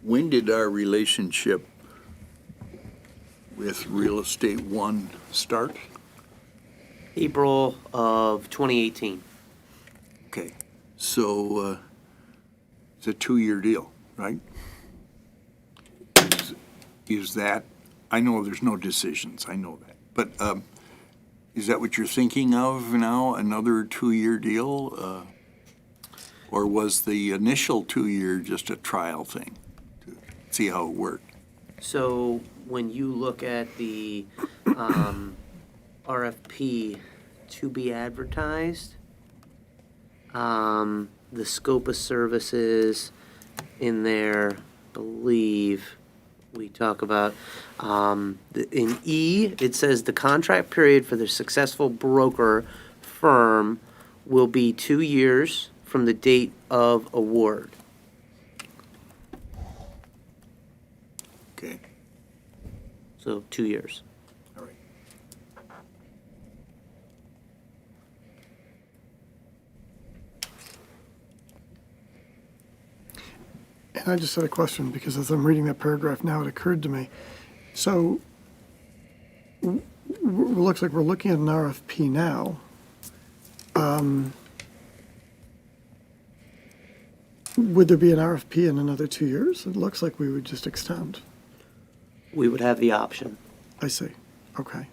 Speaker 8: When did our relationship with Real Estate One start?
Speaker 5: April of 2018.
Speaker 8: Okay, so it's a 2-year deal, right? Is that, I know there's no decisions, I know that, but is that what you're thinking of now, another 2-year deal? Or was the initial 2-year just a trial thing to see how it worked?
Speaker 5: So when you look at the RFP to be advertised, the scope of services in there, believe we talk about, in E, it says the contract period for the successful broker firm will be 2 years from the date of award.
Speaker 8: Okay,
Speaker 5: So 2 years.
Speaker 8: all right.
Speaker 4: And I just had a question, because as I'm reading that paragraph now, it occurred to me. So, looks like we're looking at an RFP now. Would there be an RFP in another 2 years? It looks like we would just extend.
Speaker 5: We would have the option.
Speaker 4: I see. Okay.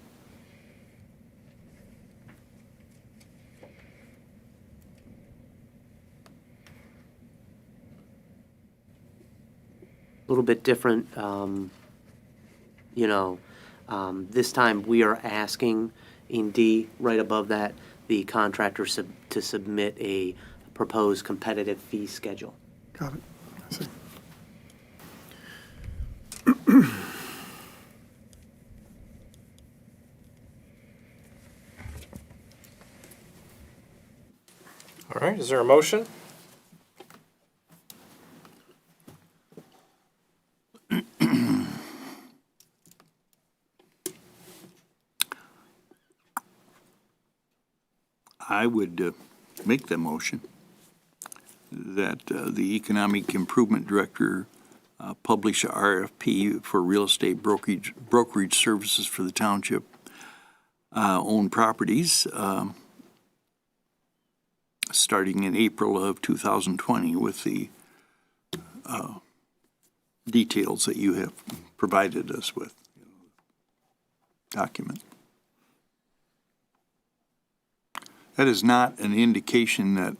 Speaker 5: A little bit different, this time we are asking in D, right above that, the contractor to submit a proposed competitive fee schedule.
Speaker 4: Got it. I see.
Speaker 1: All right, is there a motion?
Speaker 8: I would make the motion that the Economic Improvement Director publish a RFP for real estate brokerage services for the township owned properties starting in April of 2020 with the details that you have provided us with. Document. That is not an indication that,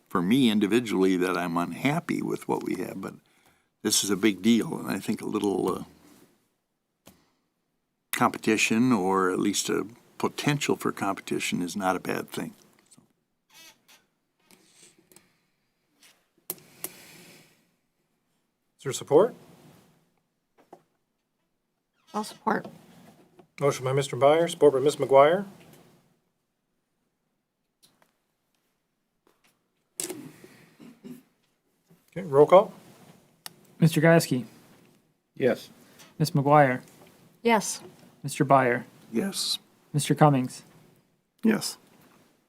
Speaker 8: for me individually, that I'm unhappy with what we have, but this is a big deal, and I think a little competition, or at least a potential for competition, is not a bad thing.
Speaker 1: Is there support?
Speaker 2: I'll support.
Speaker 1: Motion by Mr. Byer, support by Ms. McGuire. Okay, roll call?
Speaker 3: Mr. Gieske,
Speaker 7: Yes.
Speaker 3: Ms. McGuire,
Speaker 2: Yes.
Speaker 3: Mr. Byer,
Speaker 8: Yes.
Speaker 3: Mr. Cummings,
Speaker 4: Yes.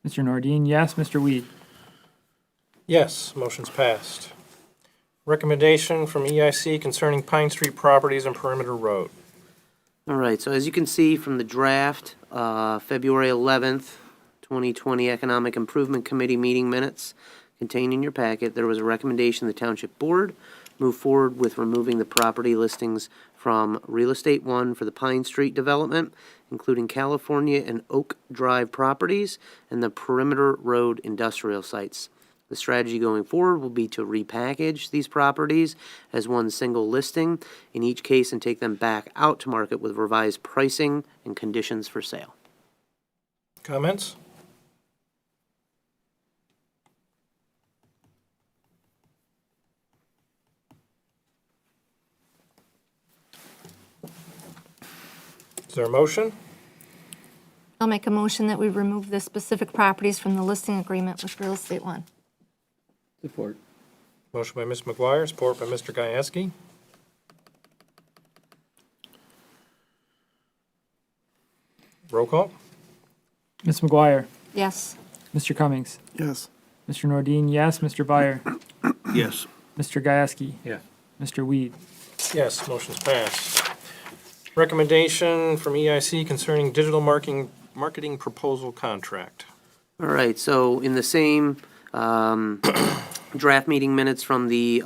Speaker 3: Mr. Nordine, yes, Mr. Weed.
Speaker 1: Yes, motion's passed. Recommendation from EIC concerning Pine Street properties and Perimeter Road.
Speaker 5: All right, so as you can see from the draft, February 11th, 2020 Economic Improvement Committee meeting minutes contained in your packet, there was a recommendation the Township Board move forward with removing the property listings from Real Estate 1 for the Pine Street development, including California and Oak Drive properties and the Perimeter Road industrial sites. The strategy going forward will be to repackage these properties as one single listing in each case and take them back out to market with revised pricing and conditions for sale.
Speaker 1: Comments? Is there a motion?
Speaker 2: I'll make a motion that we remove the specific properties from the listing agreement with Real Estate One.
Speaker 7: Support.
Speaker 1: Motion by Ms. McGuire, support by Mr. Gieske. Roll call?
Speaker 3: Ms. McGuire,
Speaker 2: Yes.
Speaker 3: Mr. Cummings,
Speaker 4: Yes.
Speaker 3: Mr. Nordine, yes, Mr. Byer,
Speaker 8: Yes.
Speaker 3: Mr. Gieske,
Speaker 7: Yes.
Speaker 3: Mr. Weed.
Speaker 1: Yes, motion's passed. Recommendation from EIC concerning digital marketing proposal contract.
Speaker 5: All right, so in the same draft meeting minutes from the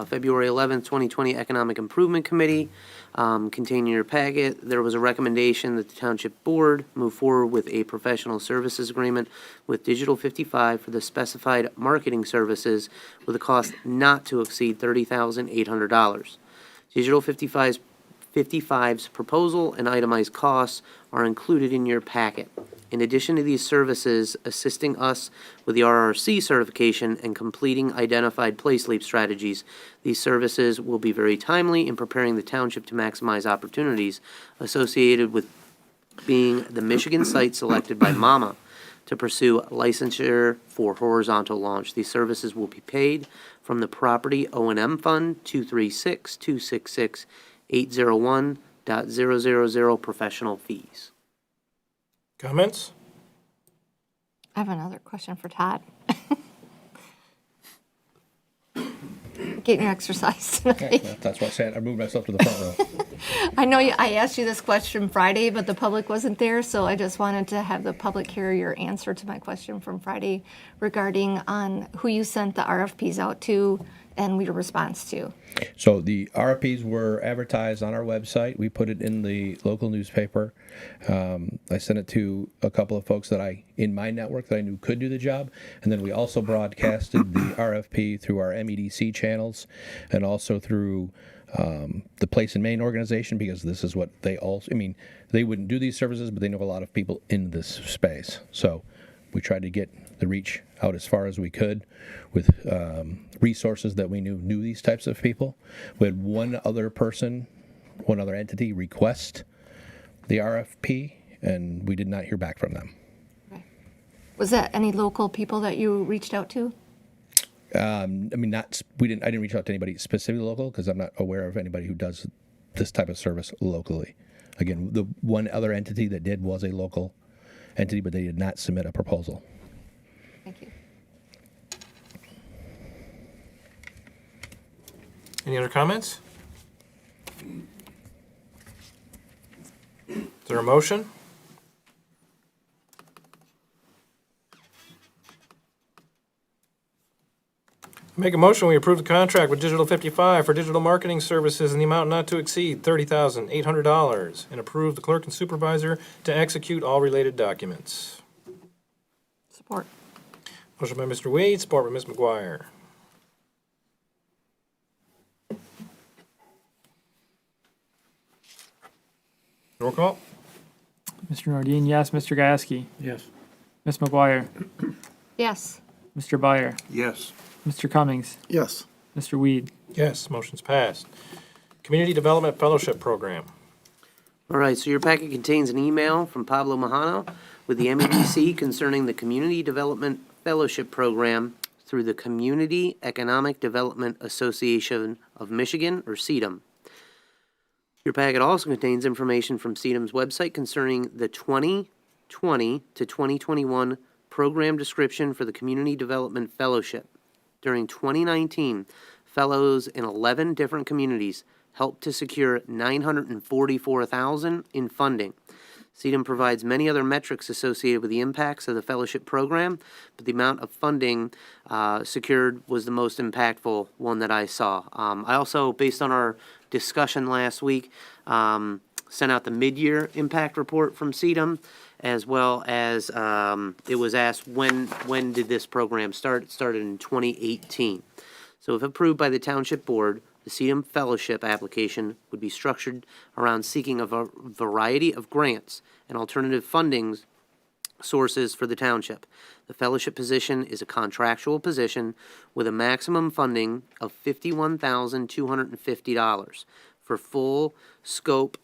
Speaker 5: February 11th, 2020 Economic Improvement Committee, contained in your packet, there was a recommendation that the Township Board move forward with a professional services agreement with Digital 55 for the specified marketing services with a cost not to exceed $30,800. Digital 55's proposal and itemized costs are included in your packet. In addition to these services assisting us with the RRC certification and completing identified play sleep strategies, these services will be very timely in preparing the township to maximize opportunities associated with being the Michigan site selected by MAMA to pursue licensure for horizontal launch. These services will be paid from the Property O&M Fund 236-266-801.000 professional fees.
Speaker 1: Comments?
Speaker 2: I have another question for Todd. Getting your exercise tonight.
Speaker 9: That's what I said. I moved myself to the front row.
Speaker 2: I know I asked you this question Friday, but the public wasn't there, so I just wanted to have the public hear your answer to my question from Friday regarding on who you sent the RFPs out to and your response to.
Speaker 9: So the RFPs were advertised on our website. We put it in the local newspaper. I sent it to a couple of folks that in my network that I knew could do the job. And then we also broadcasted the RFP through our MEDC channels and also through the Place in Maine organization, because this is what they they wouldn't do these services, but they know a lot of people in this space. So we tried to get the reach out as far as we could with resources that we knew these types of people. We had one other entity request the RFP, and we did not hear back from them.
Speaker 2: Was that any local people that you reached out to?
Speaker 9: I didn't reach out to anybody specifically local because I'm not aware of anybody who does this type of service locally. Again, the one other entity that did was a local entity, but they did not submit a proposal.
Speaker 2: Thank you.
Speaker 1: Any other comments? Is there a motion? Make a motion, we approve the contract with Digital 55 for digital marketing services in the amount not to exceed $30,800 and approve the clerk and supervisor to execute all related documents.
Speaker 2: Support.
Speaker 1: Motion by Mr. Weed, support by Ms. McGuire. Roll call?
Speaker 3: Mr. Nordine, yes. Mr. Gasky?
Speaker 7: Yes.
Speaker 3: Ms. McGuire?
Speaker 2: Yes.
Speaker 3: Mr. Byer?
Speaker 8: Yes.
Speaker 3: Mr. Cummings?
Speaker 4: Yes.
Speaker 3: Mr. Weed?
Speaker 1: Yes, motion's passed. Community Development Fellowship Program.
Speaker 5: All right, so your packet contains an email from Pablo Majano with the MEDC concerning the Community Development Fellowship Program through the Community Economic Development Association of Michigan, or CEDAM. Your packet also contains information from CEDAM's website concerning the 2020 to 2021 program description for the Community Development Fellowship. During 2019, fellows in 11 different communities helped to secure $944,000 in funding. CEDAM provides many other metrics associated with the impacts of the fellowship program, but the amount of funding secured was the most impactful one that I saw. I also, based on our discussion last week, sent out the mid-year impact report from CEDAM, as well as it was asked when did this program start? It started in 2018. So if approved by the Township Board, the CEDAM Fellowship application would be structured around seeking a variety of grants and alternative funding sources for the township. The fellowship position is a contractual position with a maximum funding of $51,250 for full scope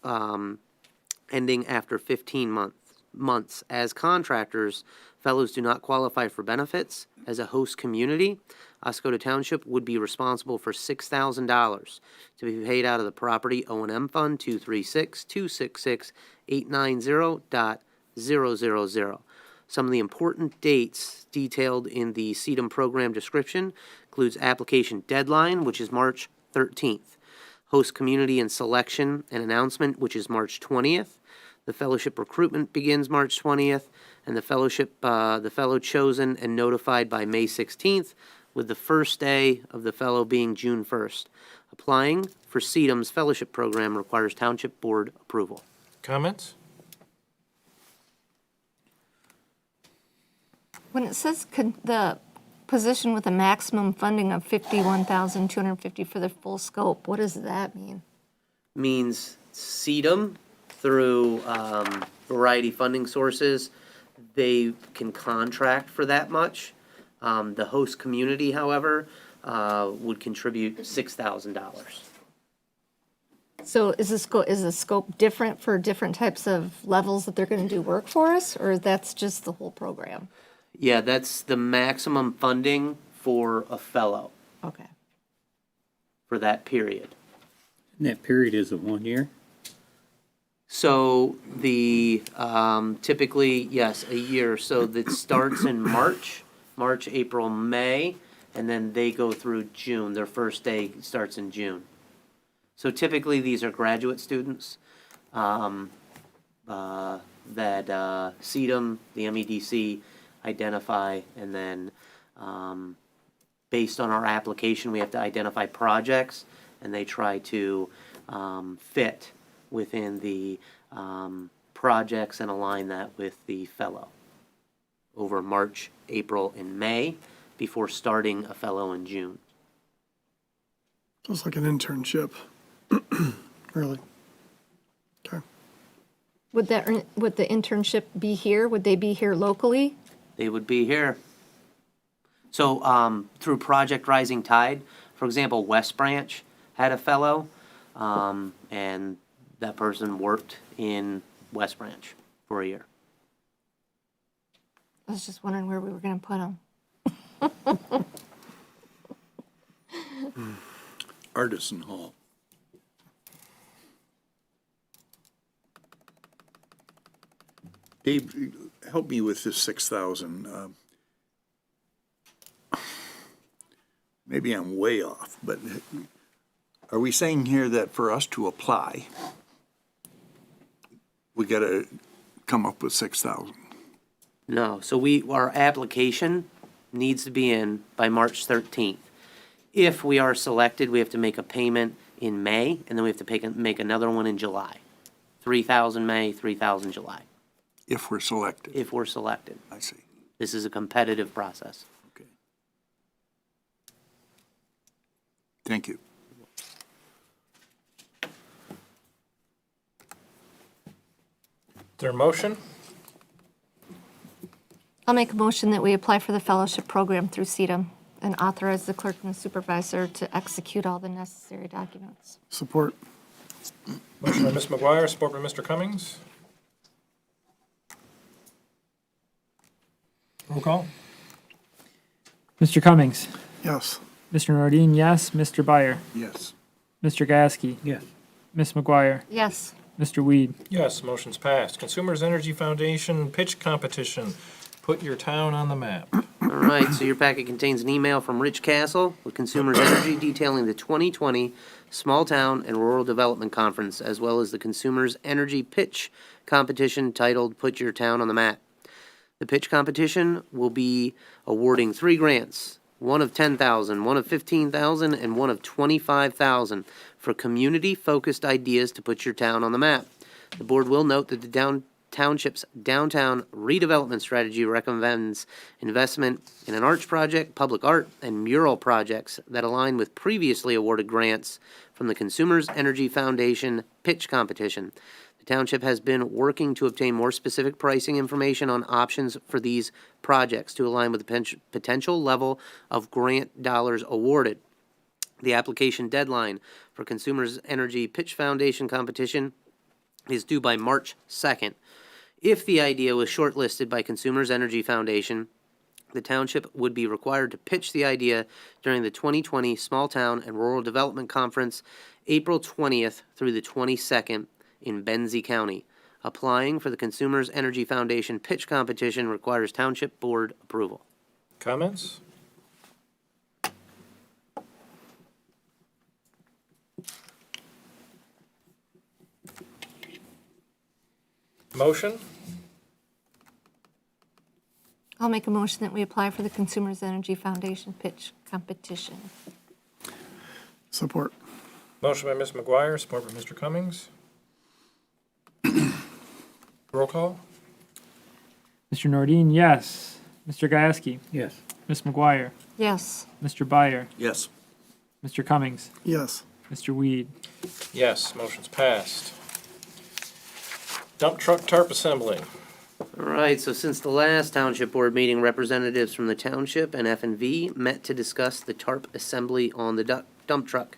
Speaker 5: ending after 15 months. As contractors, fellows do not qualify for benefits. As a host community, Oscoda Township would be responsible for $6,000 to be paid out of the Property O&M Fund 236-266-890.000. Some of the important dates detailed in the CEDAM program description includes application deadline, which is March 13th, host community and selection and announcement, which is March 20th. The fellowship recruitment begins March 20th, and the fellow chosen and notified by May 16th with the first day of the fellow being June 1st. Applying for CEDM's fellowship program requires Township Board approval.
Speaker 1: Comments?
Speaker 2: When it says the position with a maximum funding of $51,250 for the full scope, what does that mean?
Speaker 5: Means CEDM through variety funding sources, they can contract for that much. The host community, however, would contribute $6,000.
Speaker 2: So is the scope different for different types of levels that they're going to do work for us, or that's just the whole program?
Speaker 5: Yeah, that's the maximum funding for a fellow
Speaker 2: Okay.
Speaker 5: for that period.
Speaker 10: And that period is of 1 year?
Speaker 5: So the, typically, yes, a year. So that starts in March, April, May, and then they go through June. Their first day starts in June. So typically, these are graduate students that CEDM, the MEDC, identify, and then based on our application, we have to identify projects, and they try to fit within the projects and align that with the fellow over March, April, and May before starting a fellow in June.
Speaker 4: It's like an internship, really. Okay.
Speaker 2: Would the internship be here? Would they be here locally?
Speaker 5: They would be here. So through Project Rising Tide, for example, West Branch had a fellow, and that person worked in West Branch for a year.
Speaker 2: I was just wondering where we were going to put them.
Speaker 8: Artisan Hall. Dave, help me with this 6,000. Maybe I'm way off, but are we saying here that for us to apply, we got to come up with 6,000?
Speaker 5: No, so our application needs to be in by March 13th. If we are selected, we have to make a payment in May, and then we have to make another one in July. 3,000 May, 3,000 July,
Speaker 8: If we're selected.
Speaker 5: if we're selected.
Speaker 8: I see.
Speaker 5: This is a competitive process.
Speaker 8: Okay. Thank you.
Speaker 1: Is there a motion?
Speaker 2: I'll make a motion that we apply for the fellowship program through CEDM and authorize the clerk and the supervisor to execute all the necessary documents.
Speaker 4: Support.
Speaker 1: Motion by Ms. McGuire, support by Mr. Cummings. Roll call.
Speaker 3: Mr. Cummings,
Speaker 4: Yes.
Speaker 3: Mr. Nordine, yes. Mr. Byer,
Speaker 8: Yes.
Speaker 3: Mr. Gasky,
Speaker 10: Yes.
Speaker 3: Ms. McGuire,
Speaker 2: Yes.
Speaker 3: Mr. Weed.
Speaker 1: Yes, motion's passed. Consumers Energy Foundation pitch competition. Put your town on the map.
Speaker 5: All right, so your packet contains an email from Rich Castle with Consumers Energy detailing the 2020 Small Town and Rural Development Conference, as well as the Consumers Energy Pitch Competition titled Put Your Town on the Map. The pitch competition will be awarding 3 grants, one of $10,000, one of $15,000, and one of $25,000 for community-focused ideas to put your town on the map. The board will note that the Township's downtown redevelopment strategy recommends investment in an arts project, public art, and mural projects that align with previously awarded grants from the Consumers Energy Foundation pitch competition. The Township has been working to obtain more specific pricing information on options for these projects to align with the potential level of grant dollars awarded. The application deadline for Consumers Energy Pitch Foundation competition is due by March 2nd. If the idea was shortlisted by Consumers Energy Foundation, the Township would be required to pitch the idea during the 2020 Small Town and Rural Development Conference, April 20th through the 22nd in Benzie County. Applying for the Consumers Energy Foundation pitch competition requires Township Board approval.
Speaker 1: Comments? Motion?
Speaker 2: I'll make a motion that we apply for the Consumers Energy Foundation pitch competition.
Speaker 4: Support.
Speaker 1: Motion by Ms. McGuire, support by Mr. Cummings. Roll call?
Speaker 3: Mr. Nordine, yes. Mr. Gieske,
Speaker 10: Yes.
Speaker 3: Ms. McGuire,
Speaker 2: Yes.
Speaker 3: Mr. Byer,
Speaker 8: Yes.
Speaker 3: Mr. Cummings,
Speaker 4: Yes.
Speaker 3: Mr. Weed.
Speaker 1: Yes, motion's passed. Dump truck tarp assembly.
Speaker 5: All right, so since the last township board meeting, representatives from the township and F&V met to discuss the tarp assembly on the dump truck.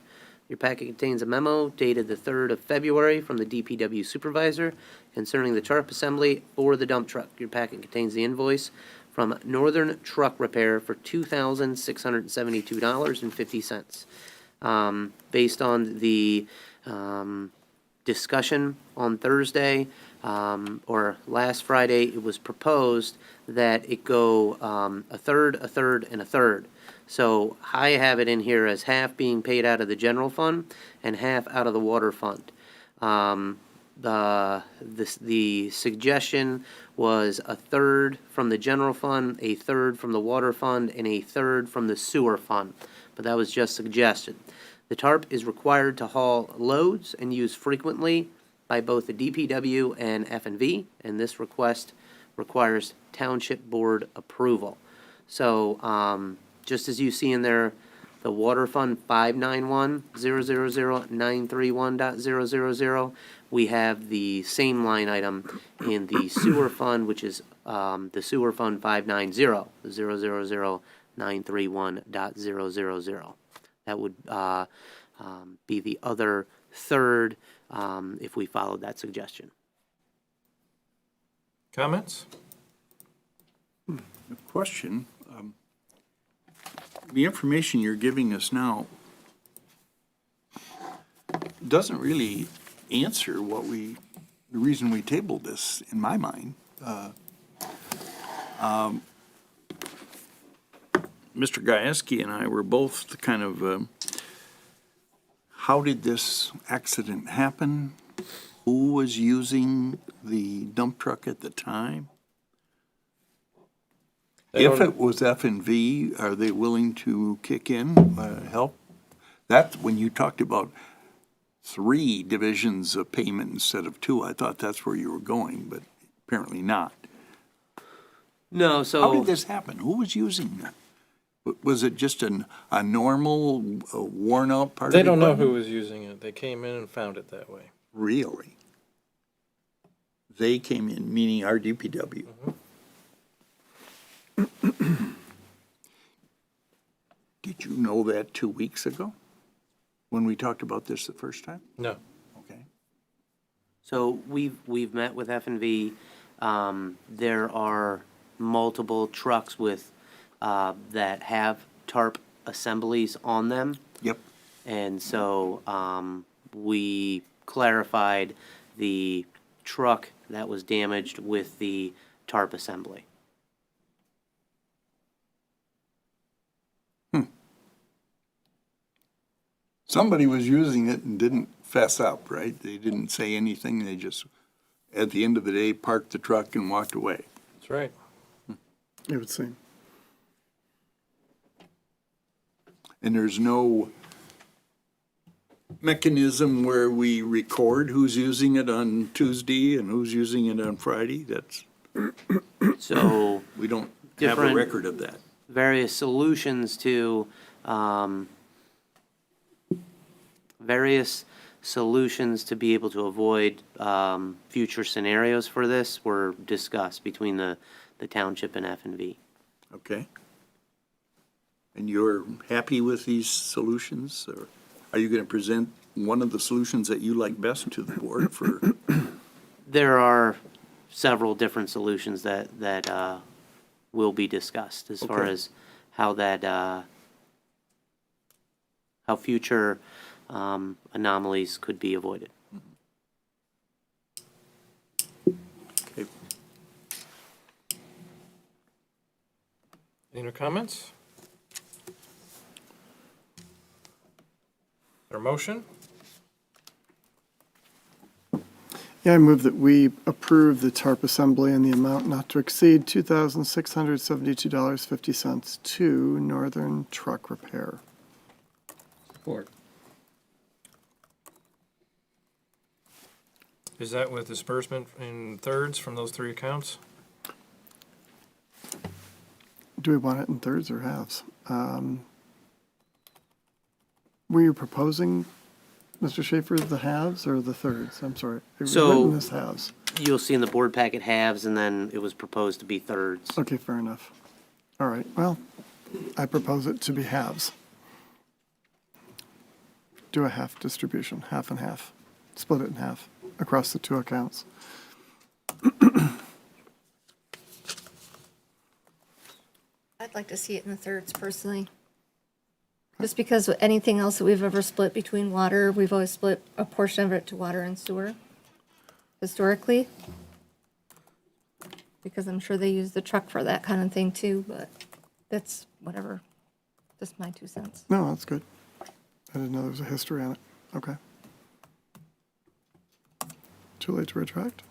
Speaker 5: Your packet contains a memo dated the 3rd of February from the DPW supervisor concerning the tarp assembly for the dump truck. Your packet contains the invoice from Northern Truck Repair for $2,672.50. Based on the discussion on Thursday, or last Friday, it was proposed that it go a third, and a third. So I have it in here as half being paid out of the general fund and half out of the water fund. The suggestion was a third from the general fund, a third from the water fund, and a third from the sewer fund. But that was just suggested. The tarp is required to haul loads and used frequently by both the DPW and F&V, and this request requires township board approval. So, just as you see in there, the water fund 591-000-931.000, we have the same line item in the sewer fund, which is the sewer fund 590-000-931.000. That would be the other third if we followed that suggestion.
Speaker 1: Comments?
Speaker 8: Question. The information you're giving us now doesn't really answer the reason we tabled this, in my mind. Mr. Gieske and I were both kind of, how did this accident happen? Who was using the dump truck at the time? If it was F&V, are they willing to kick in, help? That's when you talked about 3 divisions of payment instead of 2. I thought that's where you were going, but apparently not.
Speaker 5: No, so
Speaker 8: How did this happen? Who was using that? Was it just a normal, worn-out part of the
Speaker 1: They don't know
Speaker 8: equipment?
Speaker 1: who was using it. They came in and found it that way.
Speaker 8: Really? They came in, meaning our DPW. Did you know that 2 weeks ago, when we talked about this the first time?
Speaker 1: No.
Speaker 8: Okay.
Speaker 5: So we've met with F&V. There are multiple trucks with that have tarp assemblies on them,
Speaker 8: Yep.
Speaker 5: and so we clarified the truck that was damaged with the tarp assembly.
Speaker 8: Somebody was using it and didn't fess up, right? They didn't say anything. They just, at the end of the day, parked the truck and walked away.
Speaker 1: That's right.
Speaker 4: It would seem.
Speaker 8: And there's no mechanism where we record who's using it on Tuesday and who's using it on Friday. That's,
Speaker 5: So
Speaker 8: we don't have a
Speaker 5: Different-
Speaker 8: record of that.
Speaker 5: various solutions to be able to avoid future scenarios for this were discussed between the township and F&V.
Speaker 8: Okay. And you're happy with these solutions? Or are you going to present one of the solutions that you like best to the board for?
Speaker 5: There are several different solutions that will be discussed as far
Speaker 8: Okay.
Speaker 5: as how future anomalies could be avoided.
Speaker 8: Okay.
Speaker 1: Any other comments? Or motion?
Speaker 4: Yeah, I move that we approve the tarp assembly in the amount not to exceed $2,672.50 to Northern Truck Repair.
Speaker 10: Support.
Speaker 1: Is that with disbursement in thirds from those three accounts?
Speaker 4: Do we want it in thirds or halves? Were you proposing, Mr. Schaefer, the halves or the thirds? I'm sorry. It was
Speaker 5: So-
Speaker 4: written as halves.
Speaker 5: You'll see in the board packet halves, and then it was proposed to be thirds.
Speaker 4: Okay, fair enough. All right, well, I propose it to be halves. Do a half distribution, half and half. Split it in half across the two accounts.
Speaker 2: I'd like to see it in the thirds personally. Just because anything else that we've ever split between water, we've always split a portion of it to water and sewer, historically. Because I'm sure they use the truck for that kind of thing too, but that's whatever, just my 2 cents.
Speaker 4: No, that's good. I didn't know there was a history on it. Okay. Too late to retract?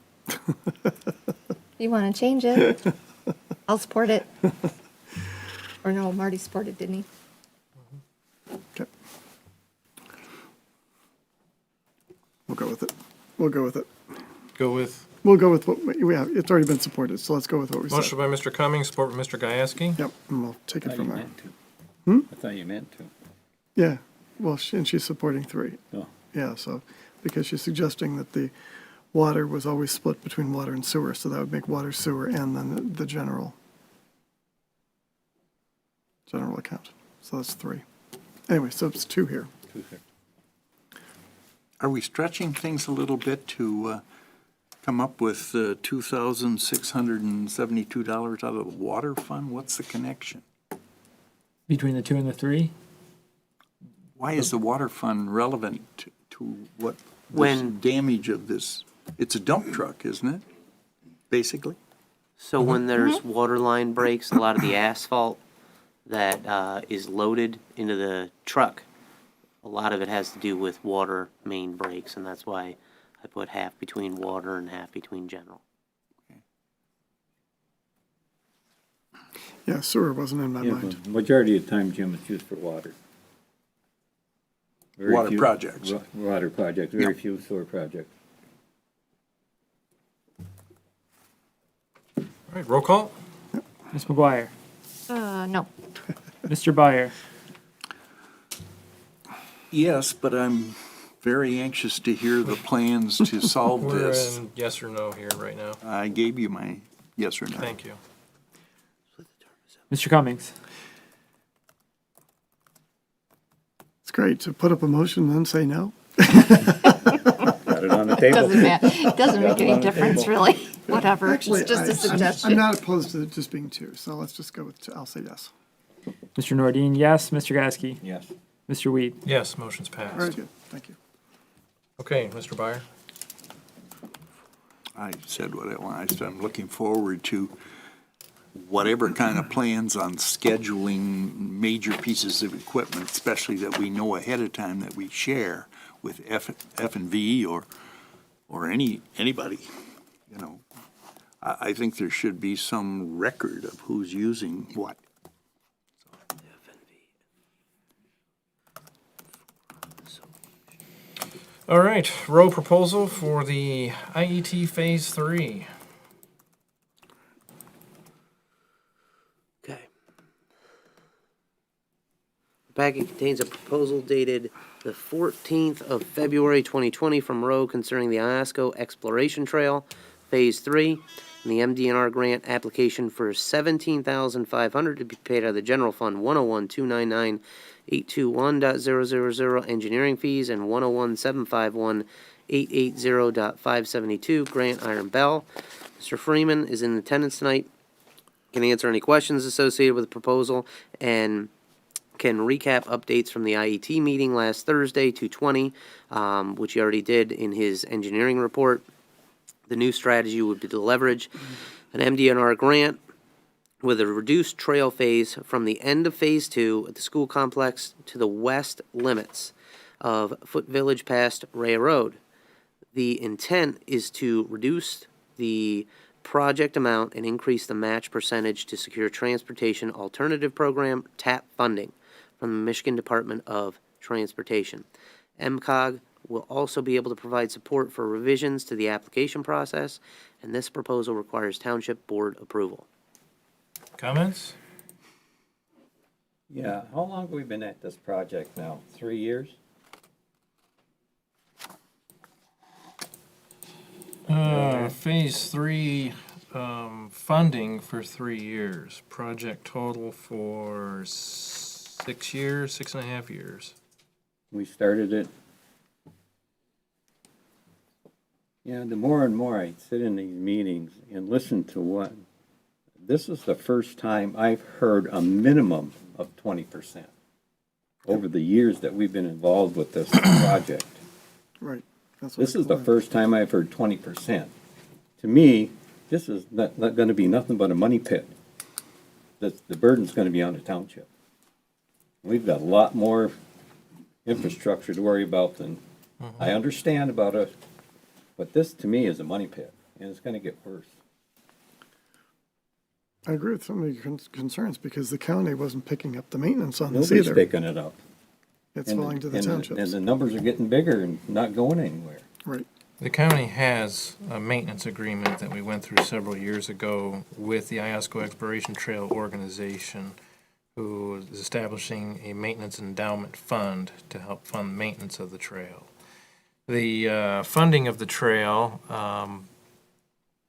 Speaker 2: You want to change it? I'll support it. Or no, Marty supported, didn't he?
Speaker 4: Okay. We'll go with it. We'll go with it.
Speaker 1: Go with
Speaker 4: We'll go with what we have. It's already been supported, so let's go with what we said.
Speaker 1: motion by Mr. Cummings, support by Mr. Gieske.
Speaker 4: Yep, and we'll take it
Speaker 10: I thought
Speaker 4: from
Speaker 10: you
Speaker 4: there.
Speaker 10: meant to. I thought you meant to.
Speaker 4: Yeah, well, and she's supporting three.
Speaker 10: Oh,
Speaker 4: Yeah, so, because she's suggesting that the water was always split between water and sewer, so that would make water, sewer, and then the general account. So that's three. Anyway, so it's two here.
Speaker 10: two here.
Speaker 8: Are we stretching things a little bit to come up with $2,672 out of the water fund? What's the connection?
Speaker 3: Between the two and the three?
Speaker 8: Why is the water fund relevant to what this
Speaker 5: When-
Speaker 8: damage of this? It's a dump truck, isn't it? Basically?
Speaker 5: So when there's water line breaks, a lot of the asphalt that is loaded into the truck, a lot of it has to do with water main breaks, and that's why I put half between water and half between general.
Speaker 4: Yeah, sewer wasn't in my
Speaker 10: Yeah,
Speaker 4: mind.
Speaker 10: but majority of the time, Jim, it's used for water. Very
Speaker 8: Water
Speaker 10: few-
Speaker 8: projects.
Speaker 10: Water projects, very
Speaker 8: Yeah.
Speaker 10: few sewer projects.
Speaker 1: All right, roll call.
Speaker 3: Ms. McGuire?
Speaker 2: No.
Speaker 3: Mr. Byer?
Speaker 8: Yes, but I'm very anxious to hear the plans to solve
Speaker 1: We're
Speaker 8: this.
Speaker 1: in yes or no here right now.
Speaker 8: I gave you my yes or no.
Speaker 1: Thank you.
Speaker 3: Mr. Cummings?
Speaker 4: It's great to put up a motion and then say no.
Speaker 10: Got it on the table.
Speaker 2: It doesn't make any difference, really. Whatever,
Speaker 4: Actually,
Speaker 2: it's just a
Speaker 4: I'm
Speaker 2: suggestion.
Speaker 4: not opposed to it just being two, so let's just go with two. I'll say yes.
Speaker 3: Mr. Nordine, yes. Mr. Gasky?
Speaker 10: Yes.
Speaker 3: Mr. Weed?
Speaker 1: Yes, motion's
Speaker 4: All right,
Speaker 1: passed.
Speaker 4: good, thank you.
Speaker 1: Okay, Mr. Byer.
Speaker 8: I said what I want. I said I'm looking forward to whatever kind of plans on scheduling major pieces of equipment, especially that we know ahead of time that we share with F&V or anybody, you know. I think there should be some record of who's using what.
Speaker 1: All right, row proposal for the IET Phase 3.
Speaker 5: Okay. The packet contains a proposal dated the 14th of February 2020 from Rowe concerning the Iosco Exploration Trail, Phase 3, and the MDNR grant application for $17,500 to be paid out of the General Fund 101-299-821.000 engineering fees and 101-751-880.572 grant Iron Bell. Mr. Freeman is in attendance tonight, can answer any questions associated with the proposal, and can recap updates from the IET meeting last Thursday, 2/20, which he already did in his engineering report. The new strategy would be to leverage an MDNR grant with a reduced trail phase from the end of Phase 2 at the school complex to the west limits of Foot Village past Ray Road. The intent is to reduce the project amount and increase the match percentage to secure transportation alternative program TAP funding from the Michigan Department of Transportation. MCOG will also be able to provide support for revisions to the application process, and this proposal requires Township Board approval.
Speaker 1: Comments?
Speaker 10: Yeah, how long have we been at this project now? 3 years?
Speaker 1: Phase 3, funding for 3 years. Project total for 6 years, 6.5 years.
Speaker 10: We started it. Yeah, the more and more I sit in these meetings and listen to what, this is the first time I've heard a minimum of 20% over the years that we've been involved with this project.
Speaker 4: Right. That's what
Speaker 10: This
Speaker 4: I
Speaker 10: is the
Speaker 4: call it.
Speaker 10: first time I've heard 20%. To me, this is not gonna be nothing but a money pit. The burden's gonna be on the township. We've got a lot more infrastructure to worry about than, I understand about it, but this to me is a money pit, and it's gonna get worse.
Speaker 4: I agree with some of your concerns because the county wasn't picking up the maintenance on this
Speaker 10: Nobody's
Speaker 4: either.
Speaker 10: picking it up.
Speaker 4: It's
Speaker 10: And-
Speaker 4: falling to the
Speaker 10: and
Speaker 4: townships.
Speaker 10: And the numbers are getting bigger and not going anywhere.
Speaker 4: Right.
Speaker 1: The county has a maintenance agreement that we went through several years ago with the Iosco Exploration Trail organization, who is establishing a maintenance endowment fund to help fund maintenance of the trail. The funding of the trail,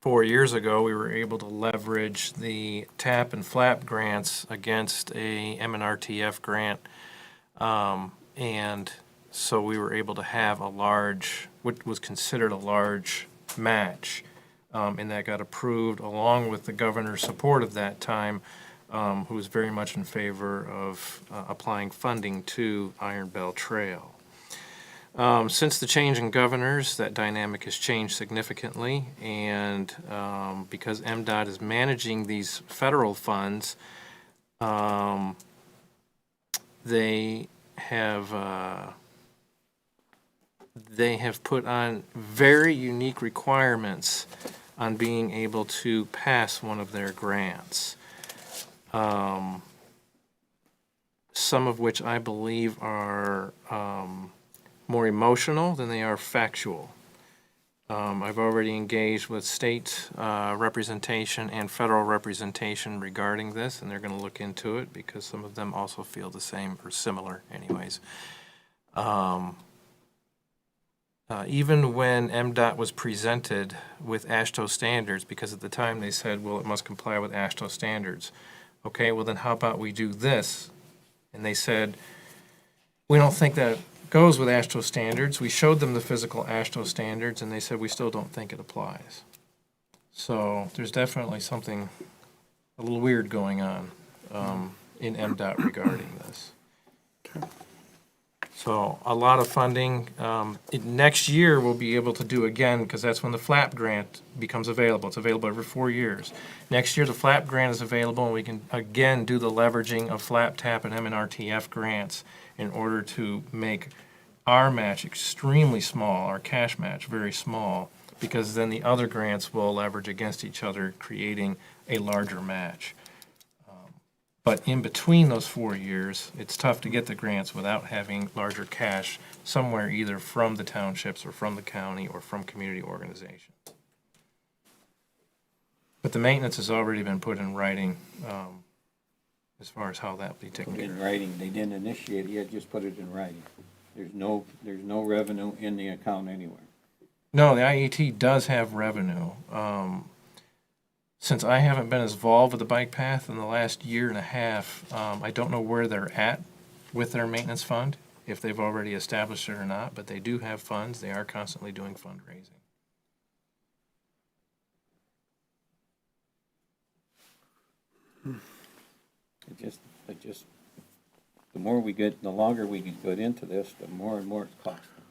Speaker 1: 4 years ago, we were able to leverage the TAP and FLAP grants against a MNRTF grant. And so we were able to have a large, what was considered a large match. And that got approved along with the governor's support of that time, who was very much in favor of applying funding to Iron Bell Trail. Since the change in governors, that dynamic has changed significantly, and because MDOT is managing these federal funds, they have put on very unique requirements on being able to pass one of their grants. Some of which I believe are more emotional than they are factual. I've already engaged with state representation and federal representation regarding this, and they're going to look into it because some of them also feel the same or similar anyways. Even when MDOT was presented with AASHTO standards, because at the time they said, well, it must comply with AASHTO standards. Okay, well then how about we do this? And they said, we don't think that goes with AASHTO standards. We showed them the physical AASHTO standards, and they said, we still don't think it applies. So there's definitely something a little weird going on in MDOT regarding this. So a lot of funding. Next year, we'll be able to do again, because that's when the FLAP grant becomes available. It's available every 4 years. Next year, the FLAP grant is available, and we can again do the leveraging of FLAP, TAP, and MNRTF grants in order to make our match extremely small, our cash match very small, because then the other grants will leverage against each other, creating a larger match. But in between those 4 years, it's tough to get the grants without having larger cash somewhere, either from the townships or from the county or from community organizations. But the maintenance has already been put in writing as far as how that will be taken care of.
Speaker 10: In writing, they didn't initiate it yet, just put it in writing. There's no revenue in the account anywhere.
Speaker 1: No, the IET does have revenue. Since I haven't been as involved with the bike path in the last year and a half, I don't know where they're at with their maintenance fund, if they've already established it or not, but they do have funds. They are constantly doing fundraising.
Speaker 10: It just, the more we get, the longer we get into this, the more and more it's costing.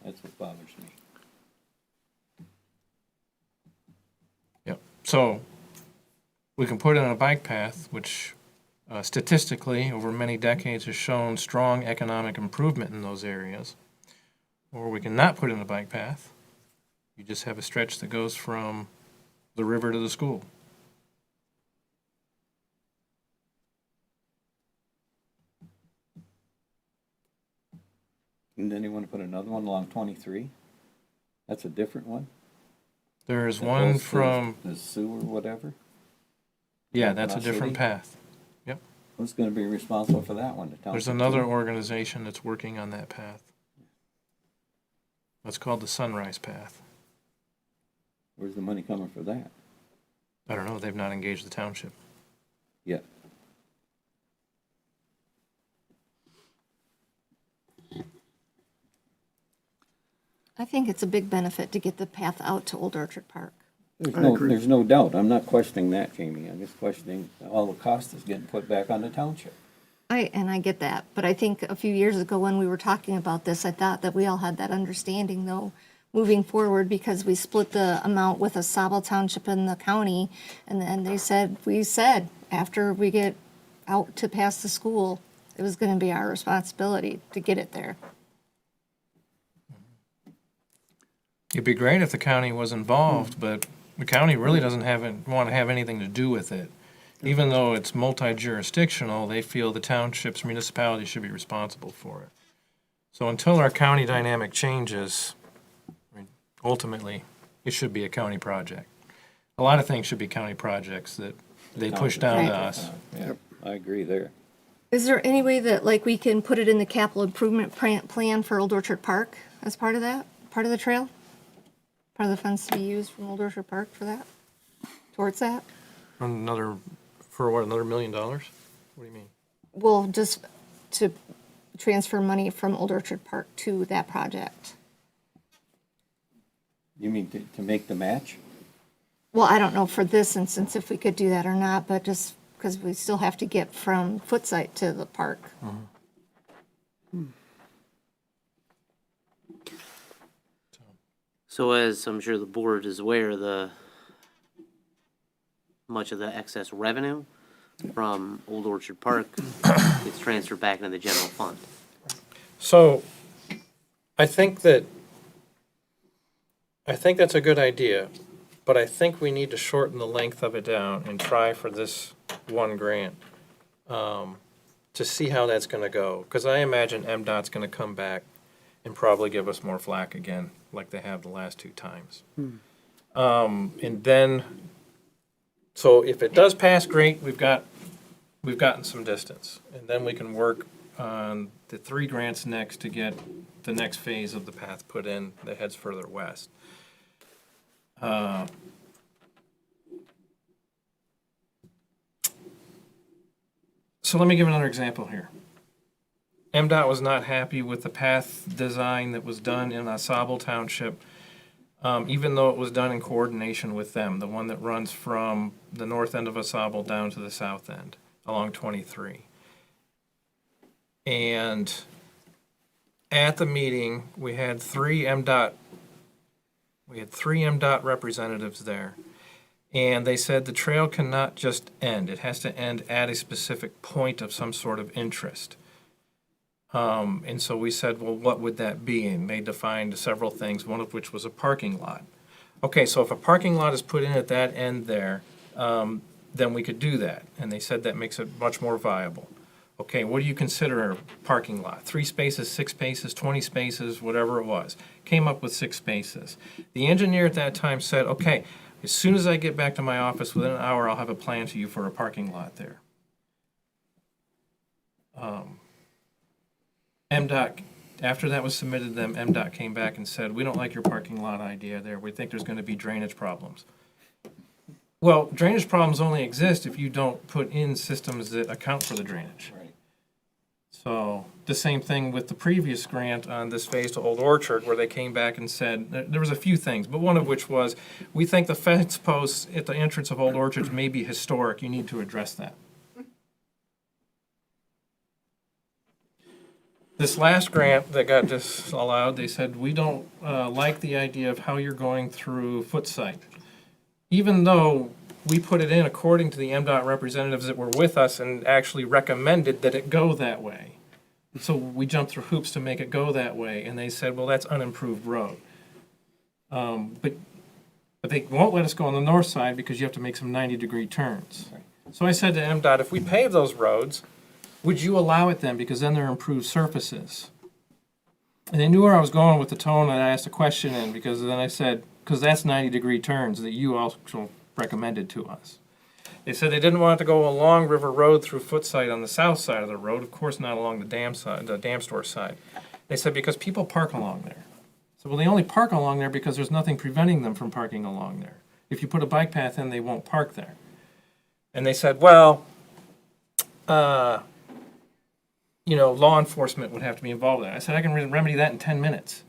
Speaker 10: That's what bothers me.
Speaker 1: Yep. So we can put in a bike path, which statistically over many decades has shown strong economic improvement in those areas. Or we can not put in a bike path. You just have a stretch that goes from the river to the school.
Speaker 10: And then you wanna put another one along 23? That's a different one?
Speaker 1: There's
Speaker 10: That
Speaker 1: one
Speaker 10: goes to
Speaker 1: from,
Speaker 10: the sewer, whatever?
Speaker 1: yeah, that's a
Speaker 10: Not
Speaker 1: different
Speaker 10: city?
Speaker 1: path.
Speaker 10: Who's gonna be responsible for that one? The
Speaker 1: There's
Speaker 10: township
Speaker 1: another
Speaker 10: too?
Speaker 1: organization that's working on that path. That's called the Sunrise Path.
Speaker 10: Where's the money coming for that?
Speaker 1: I don't know, they've not engaged the township.
Speaker 10: Yeah.
Speaker 2: I think it's a big benefit to get the path out to Old Orchard Park.
Speaker 10: There's no doubt. I'm not questioning that, Jamie. I'm just questioning all the cost is getting put back on the township.
Speaker 2: I get that, but I think a few years ago when we were talking about this, I thought that we all had that understanding though, moving forward, because we split the amount with Oscoda Township and the county, and then we said, after we get out to pass the school, it was gonna be our responsibility to get it there.
Speaker 1: It'd be great if the county was involved, but the county really doesn't want to have anything to do with it. Even though it's multi-jurisdictional, they feel the townships, municipalities should be responsible for it. So until our county dynamic changes, I mean, ultimately, it should be a county project. A lot of things should be county projects that they push down to
Speaker 2: Right.
Speaker 1: us.
Speaker 10: Yeah, I agree there.
Speaker 2: Is there any way that, like, we can put it in the capital improvement plan for Old Orchard Park as part of that, part of the trail? Part of the funds to be used from Old Orchard Park for that, towards that?
Speaker 1: For what, another $1 million? What do you mean?
Speaker 2: Well, just to transfer money from Old Orchard Park to that project.
Speaker 10: You mean to make the match?
Speaker 2: Well, I don't know for this instance if we could do that or not, but just because we still have to get from Footsite to the park.
Speaker 5: So as I'm sure the board is aware, much of the excess revenue from Old Orchard Park gets transferred back into the general fund.
Speaker 1: So, I think that's a good idea, but I think we need to shorten the length of it down and try for this one grant, to see how that's gonna go. Cause I imagine MDOT's gonna come back and probably give us more flack again, like they have the last two times. And then, so if it does pass, great, we've gotten some distance. And then we can work on the 3 grants next to get the next phase of the path put in that heads further west. So let me give another example here. MDOT was not happy with the path design that was done in Oscoda Township, even though it was done in coordination with them, the one that runs from the north end of Oscoda down to the south end along 23. And at the meeting, we had three MDOT representatives there. And they said the trail cannot just end. It has to end at a specific point of some sort of interest. And so we said, well, what would that be? And they defined several things, one of which was a parking lot. Okay, so if a parking lot is put in at that end there, then we could do that. And they said that makes it much more viable. Okay, what do you consider a parking lot? 3 spaces, 6 spaces, 20 spaces, whatever it was. Came up with 6 spaces. The engineer at that time said, okay, as soon as I get back to my office, within an hour, I'll have a plan to you for a parking lot there. MDOT, after that was submitted to them, MDOT came back and said, we don't like your parking lot idea there. We think there's going to be drainage problems. Well, drainage problems only exist if you don't put in systems that account for the drainage.
Speaker 10: Right.
Speaker 1: So the same thing with the previous grant on this phase to Old Orchard, where they came back and said, there was a few things, but one of which was, we think the fence posts at the entrance of Old Orchard may be historic. You need to address that. This last grant that got disallowed, they said, we don't like the idea of how you're going through Footsite. Even though we put it in according to the MDOT representatives that were with us and actually recommended that it go that way. So we jumped through hoops to make it go that way, and they said, well, that's unimproved road. But they won't let us go on the north side because you have to make some 90-degree turns. So I said to MDOT, if we pave those roads, would you allow it then? Because then they're improved surfaces. And they knew where I was going with the tone, and I asked a question in, because then I said, because that's 90-degree turns that you also recommended to us. They said they didn't want it to go along River Road through Footsite on the south side of the road, of course not along the dam side, the dam store side. They said because people park along there. So, well, they only park along there because there's nothing preventing them from parking along there. If you put a bike path in, they won't park there. And they said, well, law enforcement would have to be involved in that. I said, I can remedy that in 10 minutes.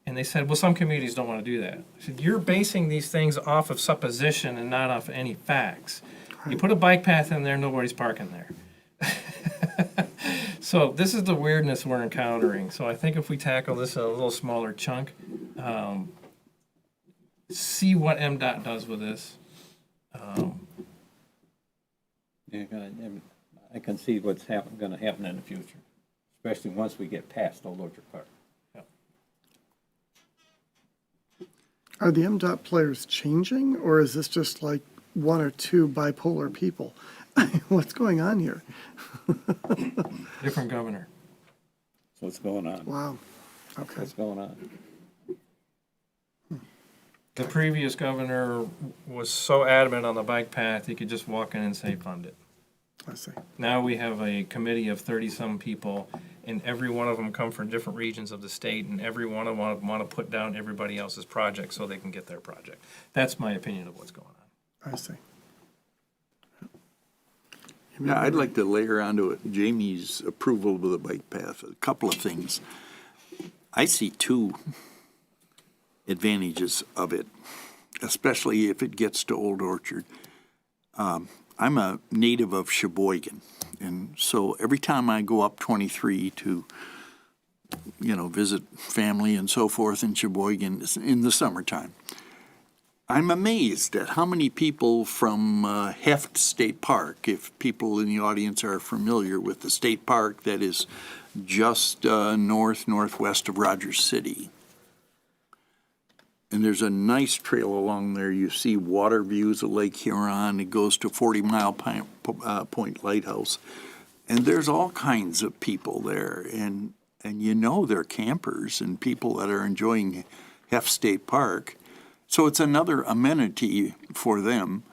Speaker 1: And they said, well, some communities don't want to do that. I said, you're basing these things off of supposition and not off any facts. You put a bike path in there, nobody's parking there. So this is the weirdness we're encountering. So I think if we tackle this in a little smaller chunk, see what MDOT does with this.
Speaker 10: Yeah, I can see what's gonna happen in the future, especially once we get past Old Orchard Park.
Speaker 4: Are the MDOT players changing, or is this just like one or two bipolar people? What's going on here?
Speaker 1: Different governor.
Speaker 10: So what's going on?
Speaker 4: Wow. Okay.
Speaker 10: What's going on?
Speaker 1: The previous governor was so adamant on the bike path, he could just walk in and say, fund it.
Speaker 4: I see.
Speaker 1: Now we have a committee of 30-some people, and every one of them come from different regions of the state, and every one of them want to put down everybody else's project so they can get their project. That's my opinion of what's going on.
Speaker 4: I see.
Speaker 8: Yeah, I'd like to layer onto it Jamie's approval of the bike path, a couple of things. I see two advantages of it, especially if it gets to Old Orchard. I'm a native of Sheboygan, and so every time I go up 23 to, visit family and so forth in Sheboygan in the summertime, I'm amazed at how many people from Heft State Park, if people in the audience are familiar with the state park that is just northwest of Rogers City. And there's a nice trail along there. You see water views of Lake Huron. It goes to 40 Mile Point Lighthouse. And there's all kinds of people there. And they're campers and people that are enjoying Heft State Park. So it's another amenity for them,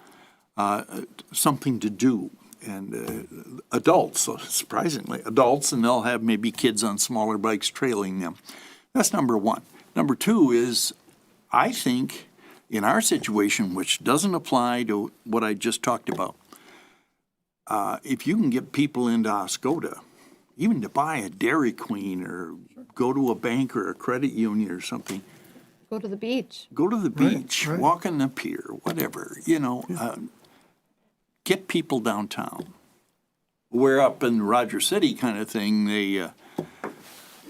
Speaker 8: something to do. And adults, surprisingly, adults, and they'll have maybe kids on smaller bikes trailing them. That's number one. Number two is, I think, in our situation, which doesn't apply to what I just talked about, if you can get people into Oscoda, even to buy a Dairy Queen or go to a bank or a credit union or something,
Speaker 2: Go to the beach.
Speaker 8: go to the beach,
Speaker 4: right.
Speaker 8: walk on the pier, whatever, get people downtown. Where up in Rogers City kind of thing, they,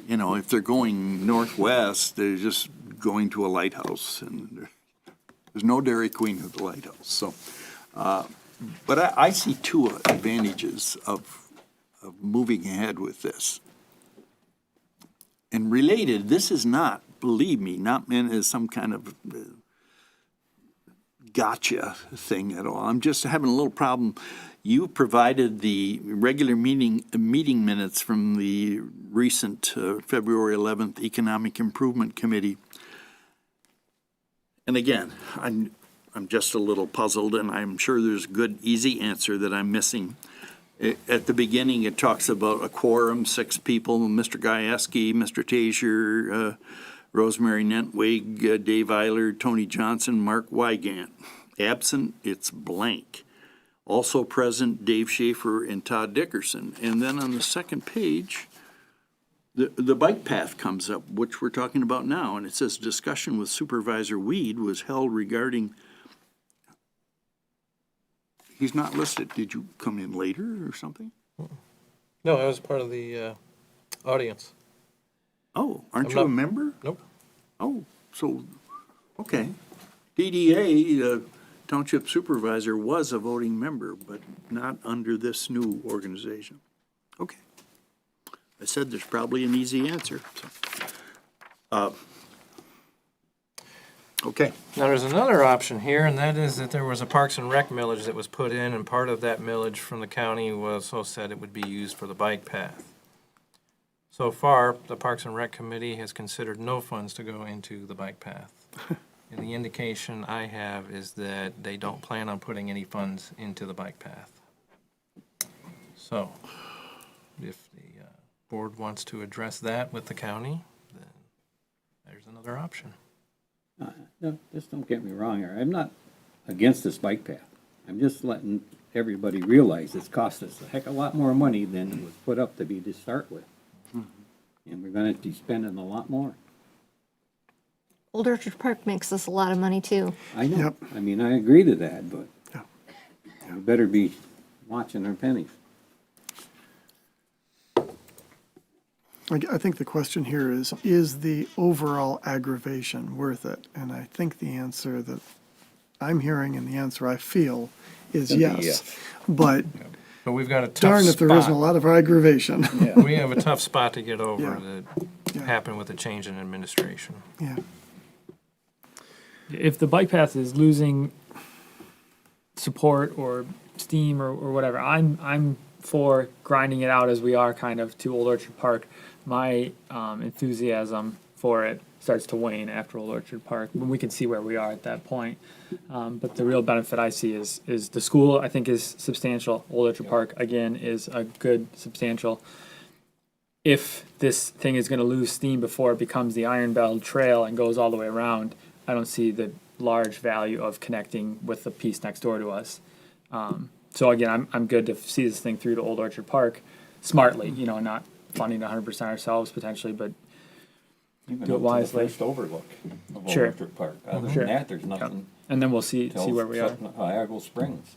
Speaker 8: if they're going northwest, they're just going to a lighthouse, and there's no Dairy Queen at the lighthouse. So, but I see two advantages of moving ahead with this. And related, this is not, believe me, not meant as some kind of gotcha thing at all. I'm just having a little problem. You provided the regular meeting minutes from the recent February 11th Economic Improvement Committee. And again, I'm just a little puzzled, and I'm sure there's a good, easy answer that I'm missing. At the beginning, it talks about a quorum, 6 people, Mr. Gajewski, Mr. Tasier, Rosemary Nentwig, Dave Eiler, Tony Johnson, Mark Wygant. Absent, it's blank. Also present, Dave Schaefer and Todd Dickerson. And then on the second page, the bike path comes up, which we're talking about now, and it says discussion with Supervisor Weed was held regarding. He's not listed. Did you come in later or something?
Speaker 1: No, I was part of the audience.
Speaker 8: Oh, aren't
Speaker 1: I'm
Speaker 8: you a
Speaker 1: not-
Speaker 8: member?
Speaker 1: Nope.
Speaker 8: Oh, so, okay. DDA, the Township Supervisor, was a voting member, but not under this new organization. Okay. I said there's probably an easy answer. So. Okay.
Speaker 1: Now, there's another option here, and that is that there was a Parks and Rec millage that was put in, and part of that millage from the county was so said it would be used for the bike path. So far, the Parks and Rec Committee has considered no funds to go into the bike path. And the indication I have is that they don't plan on putting any funds into the bike path. So, if the board wants to address that with the county, then there's another option.
Speaker 10: No, just don't get me wrong here. I'm not against this bike path. I'm just letting everybody realize it's cost us a heck of a lot more money than it was put up to be to start with. And we're gonna be spending a lot more.
Speaker 2: Old Orchard Park makes us a lot of money too.
Speaker 10: I know.
Speaker 4: Yep.
Speaker 10: I mean, I agree to that, but
Speaker 4: Yeah.
Speaker 10: we better be watching our pennies.
Speaker 4: I think the question here is the overall aggravation worth it? And I think the answer that I'm hearing and the answer I feel is yes. But
Speaker 1: But we've got a tough
Speaker 4: darn if there isn't a
Speaker 1: spot.
Speaker 4: lot of aggravation.
Speaker 1: We have a tough spot to get over
Speaker 4: Yeah.
Speaker 1: that
Speaker 4: Yeah.
Speaker 1: happened with the change in administration.
Speaker 4: Yeah.
Speaker 3: If the bike path is losing support or steam or whatever, I'm for grinding it out as we are kind of to Old Orchard Park. My enthusiasm for it starts to wane after Old Orchard Park when we can see where we are at that point. But the real benefit I see is the school, I think, is substantial. Old Orchard Park, again, is a good substantial. If this thing is going to lose steam before it becomes the Iron Bell Trail and goes all the way around, I don't see the large value of connecting with the piece next door to us. So again, I'm good to see this thing through to Old Orchard Park smartly, not funding 100% ourselves potentially, but
Speaker 10: Even
Speaker 3: do it
Speaker 10: up to the
Speaker 3: wisely.
Speaker 10: first overlook of Old
Speaker 3: Sure.
Speaker 10: Orchard Park. Other
Speaker 3: Sure.
Speaker 10: than that, there's nothing.
Speaker 3: and then we'll see where we are.
Speaker 10: Niagara Springs.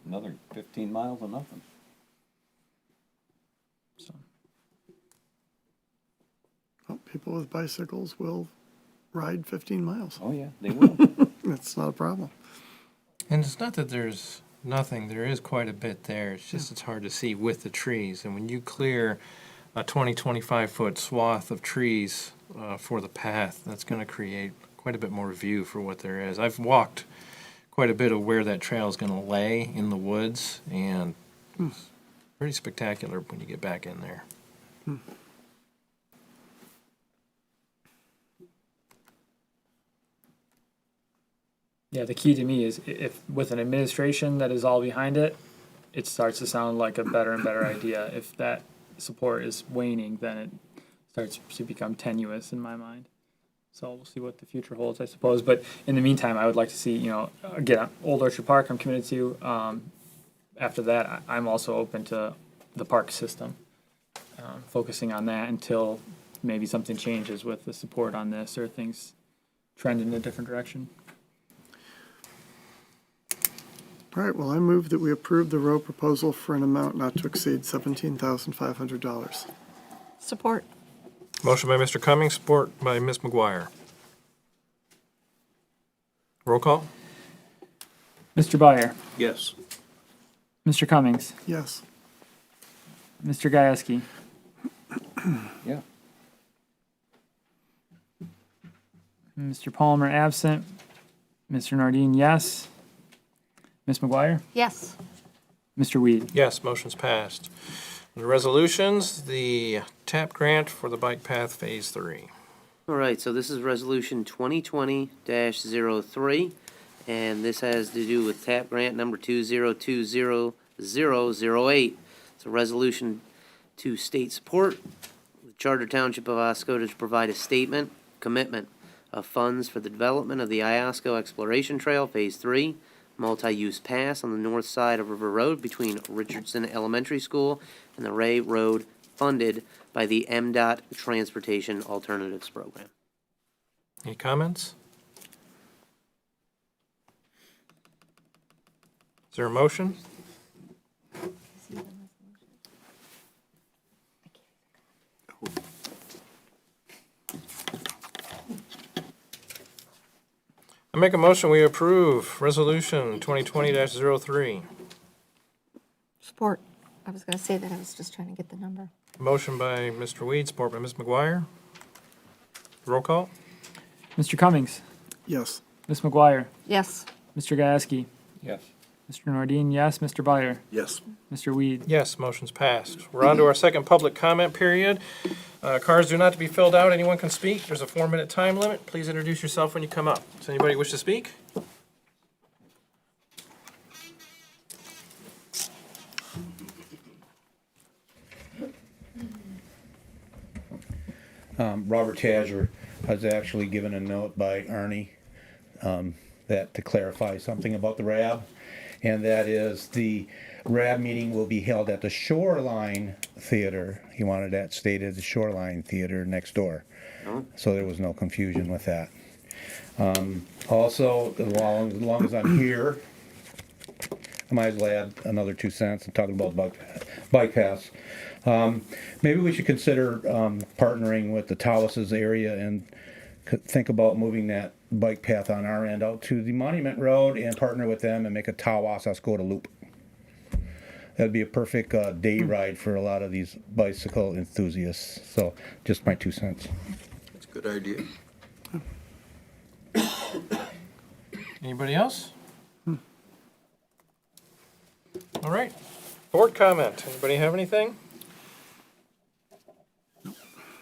Speaker 10: Another 15 miles of nothing.
Speaker 3: So.
Speaker 4: Well, people with bicycles will ride 15 miles.
Speaker 10: Oh, yeah, they will.
Speaker 4: That's not a problem.
Speaker 1: And it's not that there's nothing, there is quite a bit there. It's just it's hard to see with the trees. And when you clear a 25-foot swath of trees for the path, that's going to create quite a bit more view for what there is. I've walked quite a bit of where that trail is going to lay in the woods, and it's pretty spectacular when you get back in there.
Speaker 3: Yeah, the key to me is if with an administration that is all behind it, it starts to sound like a better and better idea. If that support is waning, then it starts to become tenuous in my mind. So we'll see what the future holds, I suppose. But in the meantime, I would like to see, again, Old Orchard Park I'm committed to. After that, I'm also open to the park system, focusing on that until maybe something changes with the support on this or things trend in a different direction.
Speaker 4: All right, well, I move that we approve the row proposal for an amount not to exceed $17,500.
Speaker 2: Support.
Speaker 1: Motion by Mr. Cummings, support by Ms. McGuire. Roll call?
Speaker 3: Mr. Byer,
Speaker 8: Yes.
Speaker 3: Mr. Cummings,
Speaker 4: Yes.
Speaker 3: Mr. Gieske,
Speaker 10: Yeah.
Speaker 3: Mr. Palmer absent, Mr. Nardine, yes. Ms. McGuire,
Speaker 2: Yes.
Speaker 3: Mr. Weed.
Speaker 1: Yes, motion's passed. The resolutions, the TAP grant for the bike path Phase 3.
Speaker 5: All right, so this is resolution 2020-03, and this has to do with TAP grant number 2020008. It's a resolution to state support the Charter Township of Oscoda to provide a statement, commitment of funds for the development of the Iosco Exploration Trail Phase 3, multi-use pass on the north side of River Road between Richardson Elementary School and the Ray Road, funded by the MDOT Transportation Alternatives Program.
Speaker 1: Any comments? Is there a motion? I make a motion, we approve Resolution 2020-03.
Speaker 2: Support. I was going to say that. I was just trying to get the number.
Speaker 1: Motion by Mr. Weed, support by Ms. McGuire. Roll call?
Speaker 3: Mr. Cummings,
Speaker 4: Yes.
Speaker 3: Ms. McGuire,
Speaker 2: Yes.
Speaker 3: Mr. Gasko,
Speaker 10: Yes.
Speaker 3: Mr. Nordine, yes, Mr. Byer,
Speaker 8: Yes.
Speaker 3: Mr. Weed.
Speaker 1: Yes, motion's passed. We're on to our second public comment period. Cards do not to be filled out. Anyone can speak. There's a 4-minute time limit. Please introduce yourself when you come up. Does anybody wish to speak?
Speaker 11: Robert Tazer, I was actually given a note by Ernie that to clarify something about the RAB, and that is the RAB meeting will be held at the Shoreline Theater. He wanted that stated, the Shoreline Theater next door. So there was no confusion with that. Also, as long as I'm here, I might as well add another 2 cents. I'm talking about bike paths. Maybe we should consider partnering with the Tawas area and think about moving that bike path on our end out to the Monument Road and partner with them and make a Tawas Oscoda loop. That'd be a perfect day ride for a lot of these bicycle enthusiasts. So just my 2 cents.
Speaker 8: That's a good idea.
Speaker 1: Anybody else? All right. Board comment. Anybody have anything?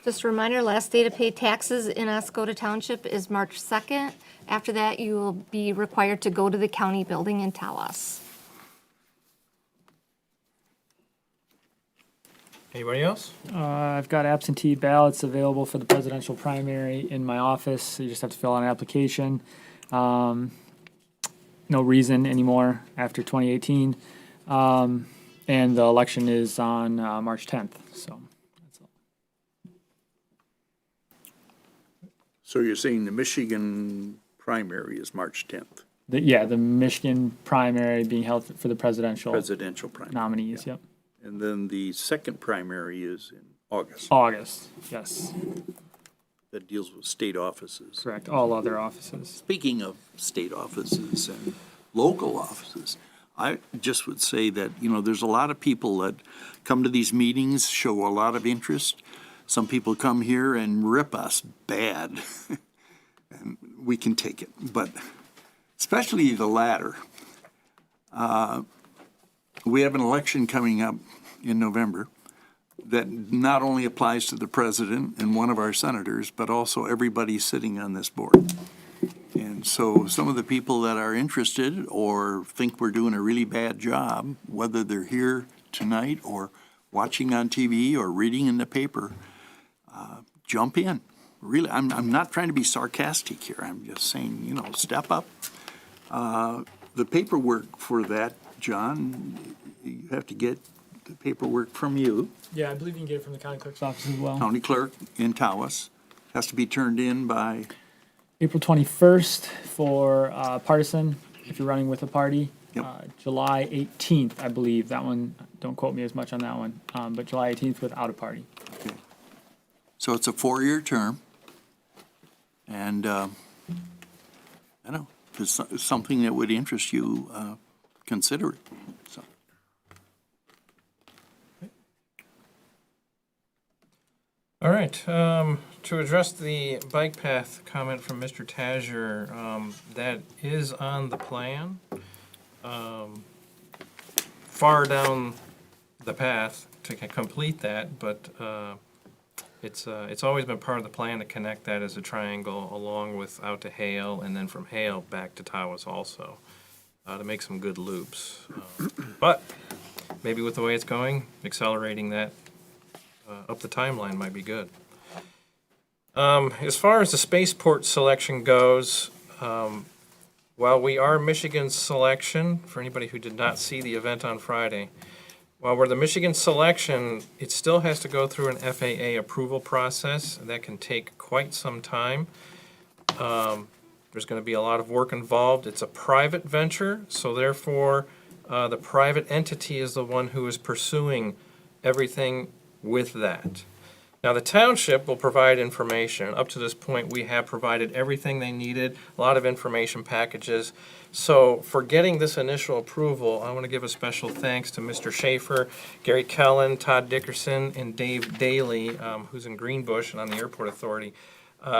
Speaker 2: Just a reminder, last day to pay taxes in Oscoda Township is March 2nd. After that, you will be required to go to the county building in Tawas.
Speaker 1: Anybody else?
Speaker 3: I've got absentee ballots available for the presidential primary in my office. So you just have to fill out an application. No reason anymore after 2018. And the election is on March 10th. So that's all.
Speaker 8: So you're saying the Michigan primary is March 10th,
Speaker 3: The Michigan primary being held for the presidential
Speaker 8: presidential primary.
Speaker 3: nominees. Yep.
Speaker 8: And then the second primary is in August.
Speaker 3: August. Yes.
Speaker 8: That deals with state offices.
Speaker 3: Correct. All other offices.
Speaker 8: Speaking of state offices and local offices, I just would say that, there's a lot of people that come to these meetings, show a lot of interest. Some people come here and rip us bad, and we can take it, but especially the latter. We have an election coming up in November that not only applies to the president and one of our senators, but also everybody sitting on this board. And so some of the people that are interested or think we're doing a really bad job, whether they're here tonight or watching on TV or reading in the paper, jump in. Really, I'm not trying to be sarcastic here. I'm just saying, step up. The paperwork for that, John, you have to get the paperwork from you.
Speaker 3: Yeah, I believe you can get it from the county clerk's office as well.
Speaker 8: County clerk in Tawas. Has to be turned in by,
Speaker 3: April 21st for partisan, if you're running with a party.
Speaker 8: Yep.
Speaker 3: July 18th, I believe. That one, don't quote me as much on that one. But July 18th without a party.
Speaker 8: okay. So it's a 4-year term. And, I don't know, if it's something that would interest you, consider it. So.
Speaker 1: All right, to address the bike path comment from Mr. Tazer, that is on the plan. Far down the path to complete that, but it's always been part of the plan to connect that as a triangle along with out to Hale and then from Hale back to Tawas also, to make some good loops. But maybe with the way it's going, accelerating that up the timeline might be good. As far as the spaceport selection goes, while we are Michigan's selection, for anybody who did not see the event on Friday, while we're the Michigan selection, it still has to go through an FAA approval process. That can take quite some time. There's going to be a lot of work involved. It's a private venture, so therefore the private entity is the one who is pursuing everything with that. Now, the township will provide information. Up to this point, we have provided everything they needed, a lot of information packages. So for getting this initial approval, I want to give a special thanks to Mr. Schaefer, Gary Kellen, Todd Dickerson, and Dave Daly, who's in Greenbush and on the Airport Authority,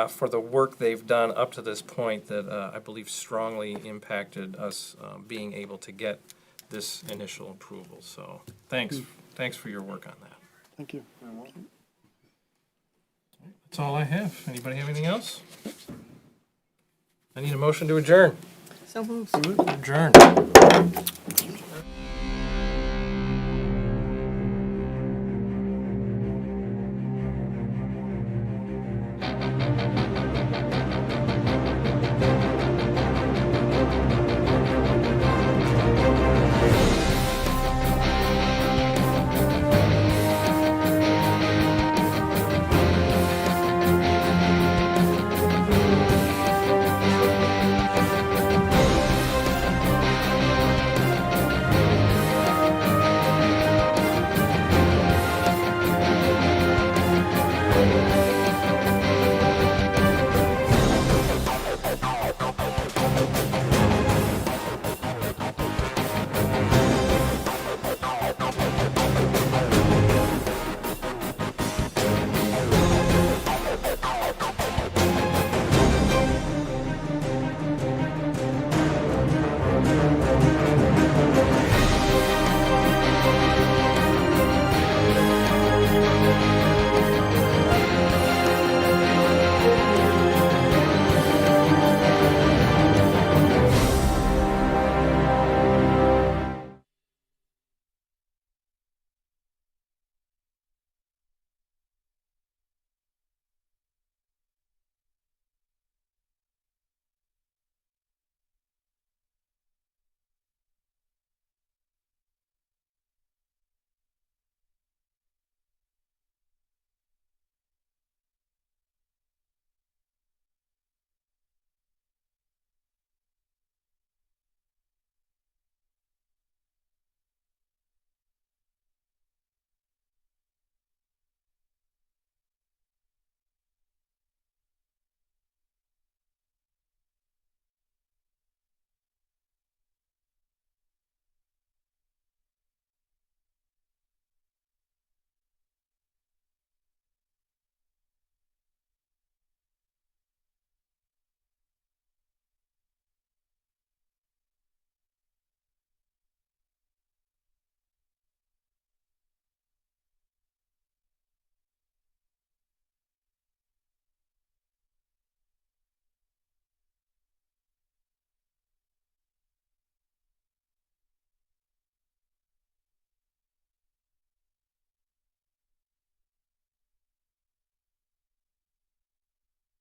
Speaker 1: for the work they've done up to this point that I believe strongly impacted us being able to get this initial approval. So thanks for your work on that.
Speaker 4: Thank you.
Speaker 1: That's all I have. Anybody have anything else? I need a motion to adjourn.
Speaker 2: So moved.
Speaker 1: Adjourn.